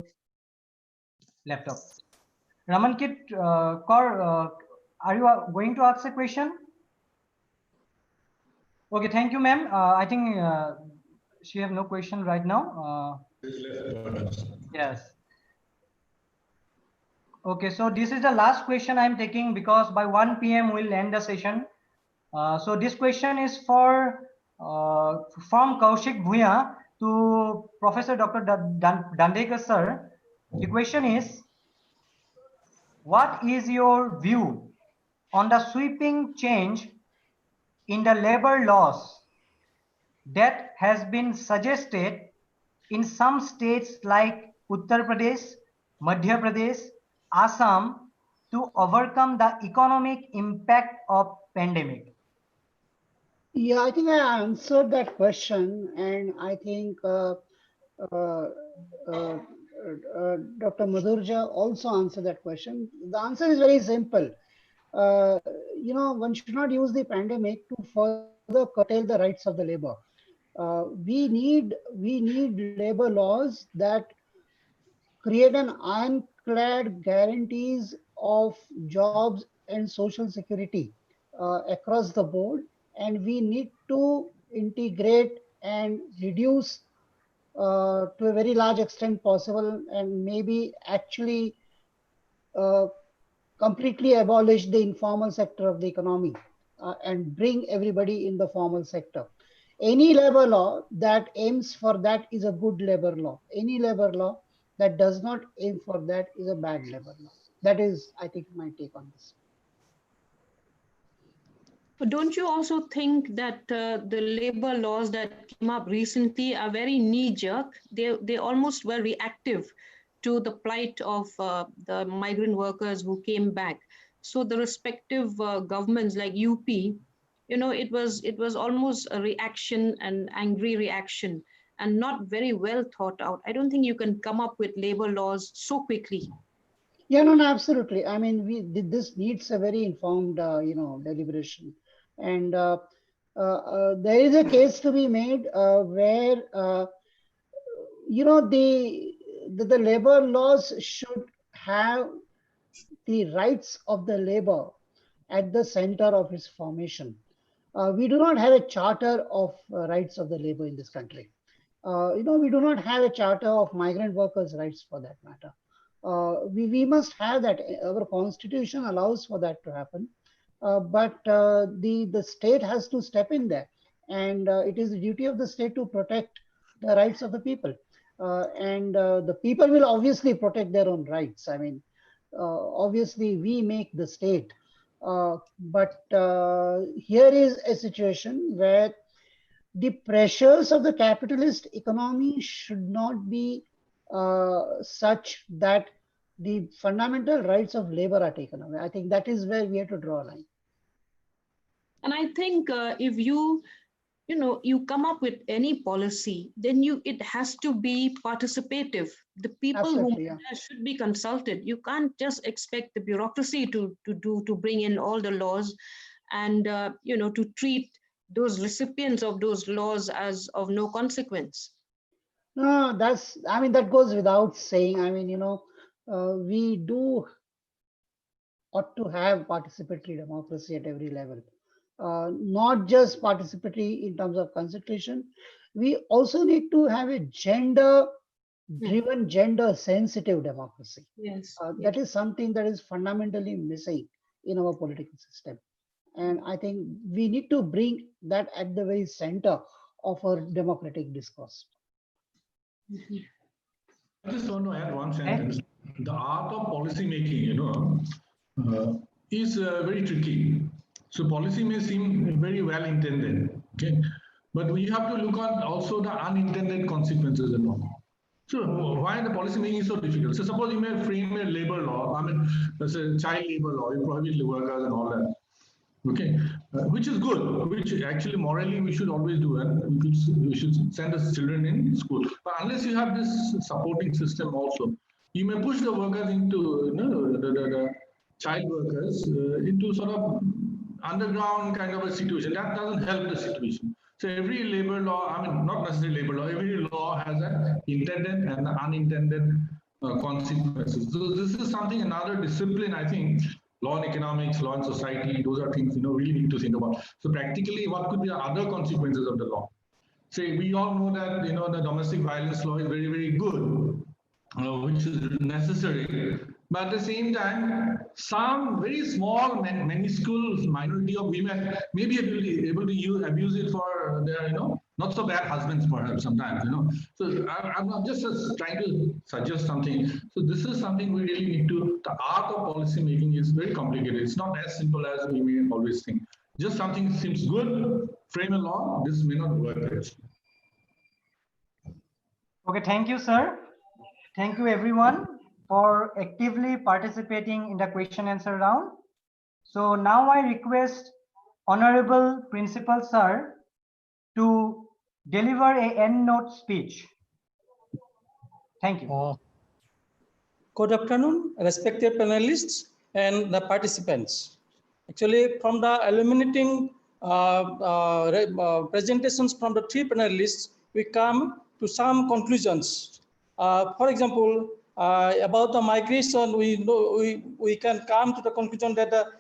laptop. Ramanpreet Kaur, are you going to ask a question? Okay, thank you, ma'am. I think she have no question right now. Yes. Okay, so this is the last question I'm taking because by 1 p.m. we'll end the session. So this question is from Kaushik Bhuya to Professor Dr. Dandekar sir. The question is, what is your view on the sweeping change in the labor laws that has been suggested in some states like Uttar Pradesh, Madhya Pradesh, Assam to overcome the economic impact of pandemic? Yeah, I think I answered that question, and I think uh, Dr. Madhurjya also answered that question. The answer is very simple. One should not use the pandemic to further curtail the rights of the labor. We need labor laws that create an ironclad guarantees of jobs and social security across the board, and we need to integrate and reduce to a very large extent possible, and maybe actually uh, completely abolish the informal sector of the economy and bring everybody in the formal sector. Any labor law that aims for that is a good labor law. Any labor law that does not aim for that is a bad labor law. That is, I think, my take on this. Don't you also think that the labor laws that came up recently are very knee-jerk? They almost were reactive to the plight of the migrant workers who came back. So the respective governments like UP, it was almost a reaction, an angry reaction, and not very well thought out. I don't think you can come up with labor laws so quickly. Yeah, no, absolutely. I mean, this needs a very informed, deliberation, and there is a case to be made where the labor laws should have the rights of the labor at the center of its formation. We do not have a charter of rights of the labor in this country. We do not have a charter of migrant workers' rights for that matter. We must have that. Our constitution allows for that to happen, but the state has to step in there, and it is the duty of the state to protect the rights of the people, and the people will obviously protect their own rights. I mean, obviously we make the state, but here is a situation where the pressures of the capitalist economy should not be such that the fundamental rights of labor are taken away. I think that is where we have to draw a line. And I think if you come up with any policy, then it has to be participative. The people who should be consulted. You can't just expect the bureaucracy to bring in all the laws and to treat those recipients of those laws as of no consequence. No, that goes without saying. I mean, we do ought to have participatory democracy at every level. Not just participatory in terms of consultation. We also need to have a gender-driven, gender-sensitive democracy. Yes. That is something that is fundamentally missing in our political system. And I think we need to bring that at the very center of our democratic discourse. I just want to add one sentence. The art of policy making, is very tricky. So policy may seem very well intended, okay, but we have to look at also the unintended consequences and all. So why the policy making is so difficult? So suppose you may frame a labor law, I mean, let's say child labor law, you prohibit workers and all that. Okay, which is good, which actually morally we should always do, and we should send us children in school. But unless you have this supporting system also, you may push the workers into the child workers into sort of underground kind of a situation. That doesn't help the situation. So every labor law, I mean, not necessarily labor law, every law has an intended and unintended consequences. So this is something, another discipline, I think. Law and economics, law and society, those are things really need to think about. So practically, what could be the other consequences of the law? Say, we all know that the domestic violence law is very, very good, which is necessary. But at the same time, some very small, minuscule minority of women may be able to abuse it for their, not so bad husbands perhaps sometimes, So I'm not just trying to suggest something. So this is something we really need to, the art of policy making is very complicated. It's not as simple as we may always think. Just something seems good, frame a law, this may not work. Okay, thank you, sir. Thank you, everyone, for actively participating in the question answer round. So now I request Honorable Principal Sir to deliver a end note speech. Thank you. Good afternoon, respected panelists and the participants. Actually, from the illuminating presentations from the three panelists, we come to some conclusions. For example, about the migration, we can come to the conclusion that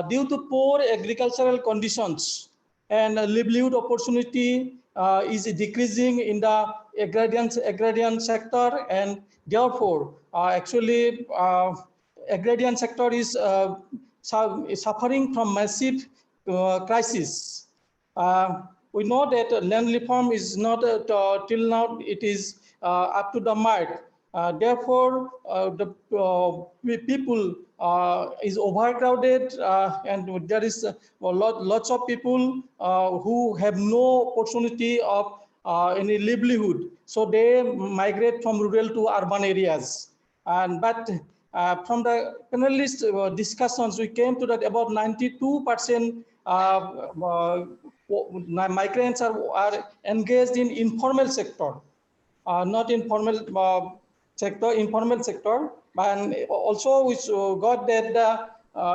due to poor agricultural conditions and livelihood opportunity is decreasing in the agrarian sector, and therefore actually agrarian sector is suffering from massive crisis. We know that land reform is not till now it is up to the mark. Therefore, the people is overcrowded, and there is lots of people who have no opportunity of any livelihood. So they migrate from rural to urban areas. But from the panelist discussions, we came to that about 92% migrants are engaged in informal sector, not informal informal sector. And also we got that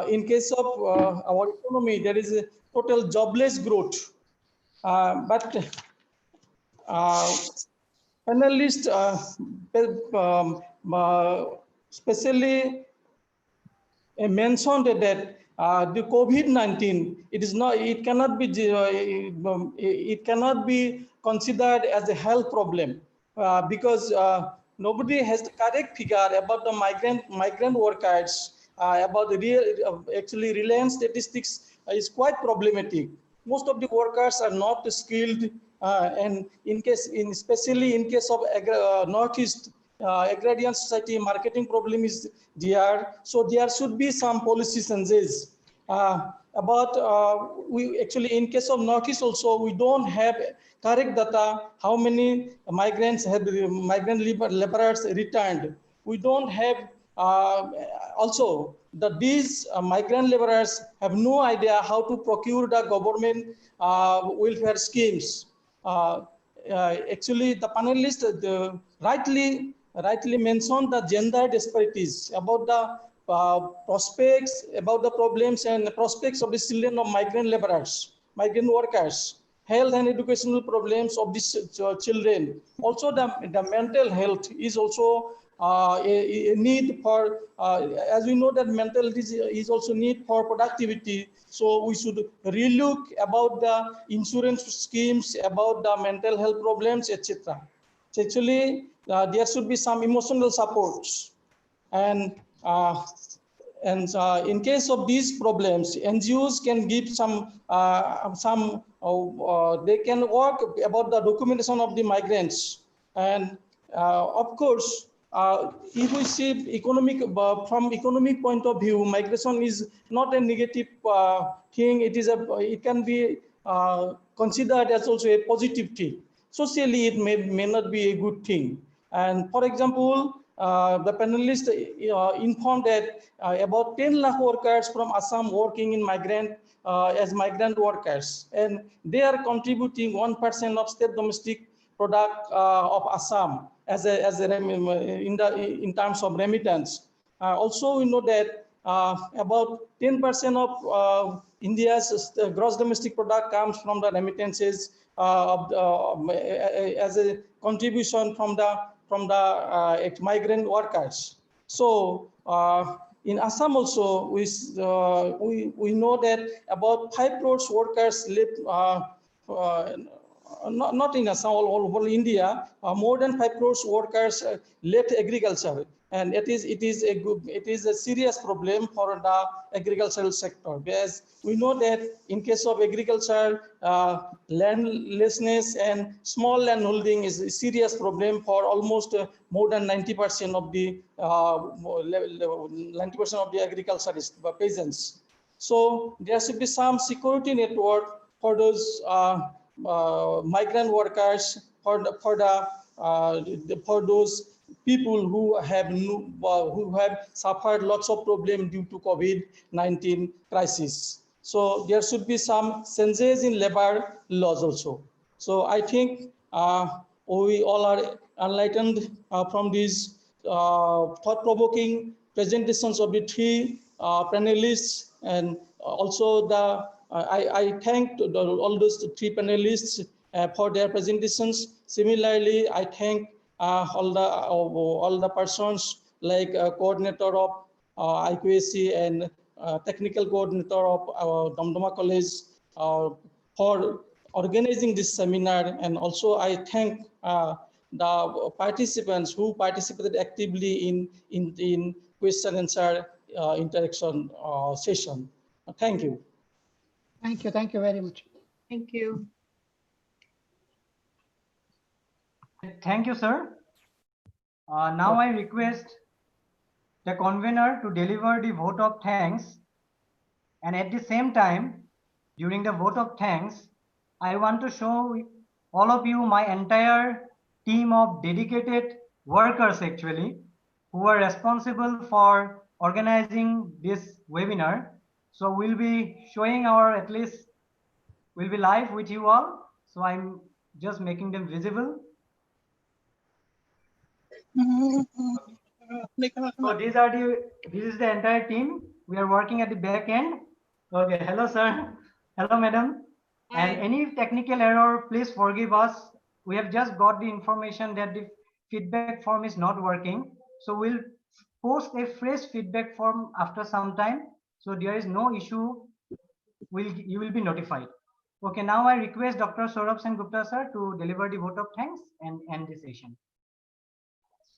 in case of our economy, there is a total jobless growth. But panelists especially mentioned that the COVID-19, it cannot be considered as a health problem because nobody has the correct figure about the migrant workers. About the actually Reliance statistics is quite problematic. Most of the workers are not skilled, and especially in case of Northeast agrarian society, marketing problem is there. So there should be some policy changes. We actually, in case of Northeast also, we don't have correct data how many migrant laborers returned. We don't have also these migrant laborers have no idea how to procure the government welfare schemes. Actually, the panelists rightly mentioned the gender disparities about the prospects, about the problems and prospects of the children of migrant laborers, migrant workers, health and educational problems of these children. Also, the mental health is also a need for, as we know that mental health is also need for productivity. So we should relook about the insurance schemes, about the mental health problems, etc. So actually, there should be some emotional supports, and in case of these problems, NGOs can give they can work about the documentation of the migrants, and of course, if we see from economic point of view, migration is not a negative thing. It can be considered as also a positive thing. Socially, it may not be a good thing. And for example, the panelists informed that about 10 lakh workers from Assam working in as migrant workers, and they are contributing 1% of state domestic product of Assam in terms of remittance. Also, we know that about 10% of India's gross domestic product comes from the remittances as a contribution from the migrant workers. So in Assam also, we know that about 5 crores workers live. Not in Assam, all over India, more than 5 crores workers left agriculture. and it is a serious problem for the agricultural sector, because we know that in case of agriculture, landlessness and small land holding is a serious problem for almost more than 90% of the 90% of the agriculturalists, peasants. So there should be some security network for those migrant workers, for those people who have suffered lots of problems due to COVID-19 crisis. So there should be some changes in labor laws also. So I think we all are enlightened from these thought-provoking presentations of the three panelists, and also I thank all those three panelists for their presentations. Similarly, I thank all the persons like coordinator of IQAC and technical coordinator of Damdama College for organizing this seminar, and also I thank the participants who participated actively in question answer interaction session. Thank you. Thank you. Thank you very much. Thank you. Thank you, sir. Now I request the convener to deliver the vote of thanks. And at the same time, during the vote of thanks, I want to show all of you my entire team of dedicated workers actually, who are responsible for organizing this webinar. So we'll be showing at least we'll be live with you all. So I'm just making them visible. So this is the entire team. We are working at the back end. Okay, hello sir, hello madam. Hi. And any technical error, please forgive us. We have just got the information that the feedback form is not working. So we'll post a fresh feedback form after some time. So there is no issue. You will be notified. Okay, now I request Dr. Saurabh Sen Gupta sir to deliver the vote of thanks and end the session.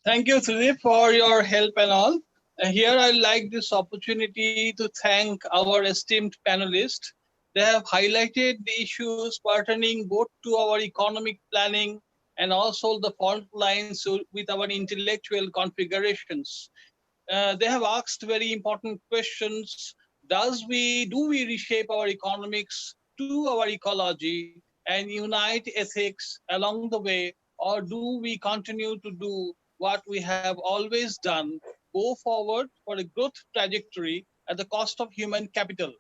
Thank you, Tridip, for your help and all. Here I like this opportunity to thank our esteemed panelists. They have highlighted the issues pertaining both to our economic planning and also the fault lines with our intellectual configurations. They have asked very important questions. Do we reshape our economics to our ecology and unite ethics along the way, or do we continue to do what we have always done, go forward for a growth trajectory at the cost of human capital?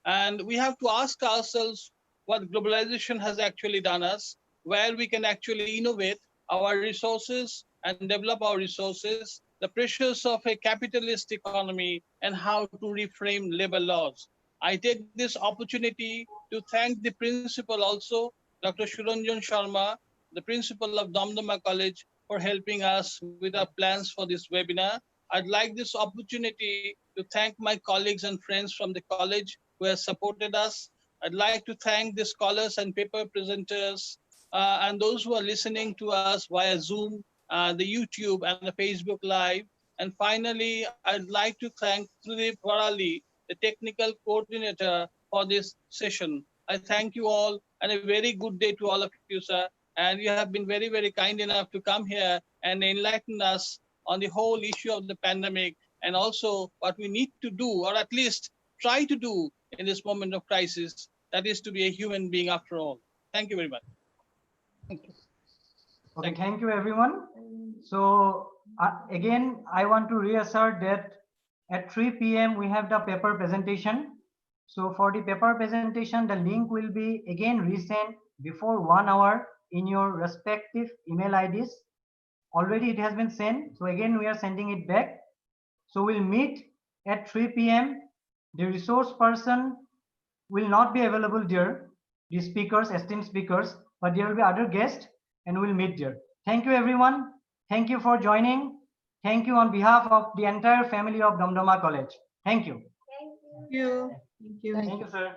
And we have to ask ourselves what globalization has actually done us, where we can actually innovate our resources and develop our resources, the pressures of a capitalist economy, and how to reframe labor laws. I take this opportunity to thank the principal also, Dr. Suranjan Sharma, the principal of Damdama College, for helping us with our plans for this webinar. I'd like this opportunity to thank my colleagues and friends from the college who have supported us. I'd like to thank the scholars and paper presenters and those who are listening to us via Zoom, the YouTube and the Facebook Live. And finally, I'd like to thank Tridip Varali, the technical coordinator for this session. I thank you all and a very good day to all of you, sir. And you have been very, very kind enough to come here and enlighten us on the whole issue of the pandemic and also what we need to do, or at least try to do in this moment of crisis, that is to be a human being after all. Thank you very much. Thank you. Okay, thank you everyone. So again, I want to reassert that at 3 p.m. we have the paper presentation. So for the paper presentation, the link will be again resent before 1 hour in your respective email IDs. Already it has been sent. So again, we are sending it back. So we'll meet at 3 p.m. The resource person will not be available there, the speakers, esteemed speakers, but there will be other guests and we'll meet there. Thank you, everyone. Thank you for joining. Thank you on behalf of the entire family of Damdama College. Thank you. Thank you. Thank you. Thank you, sir.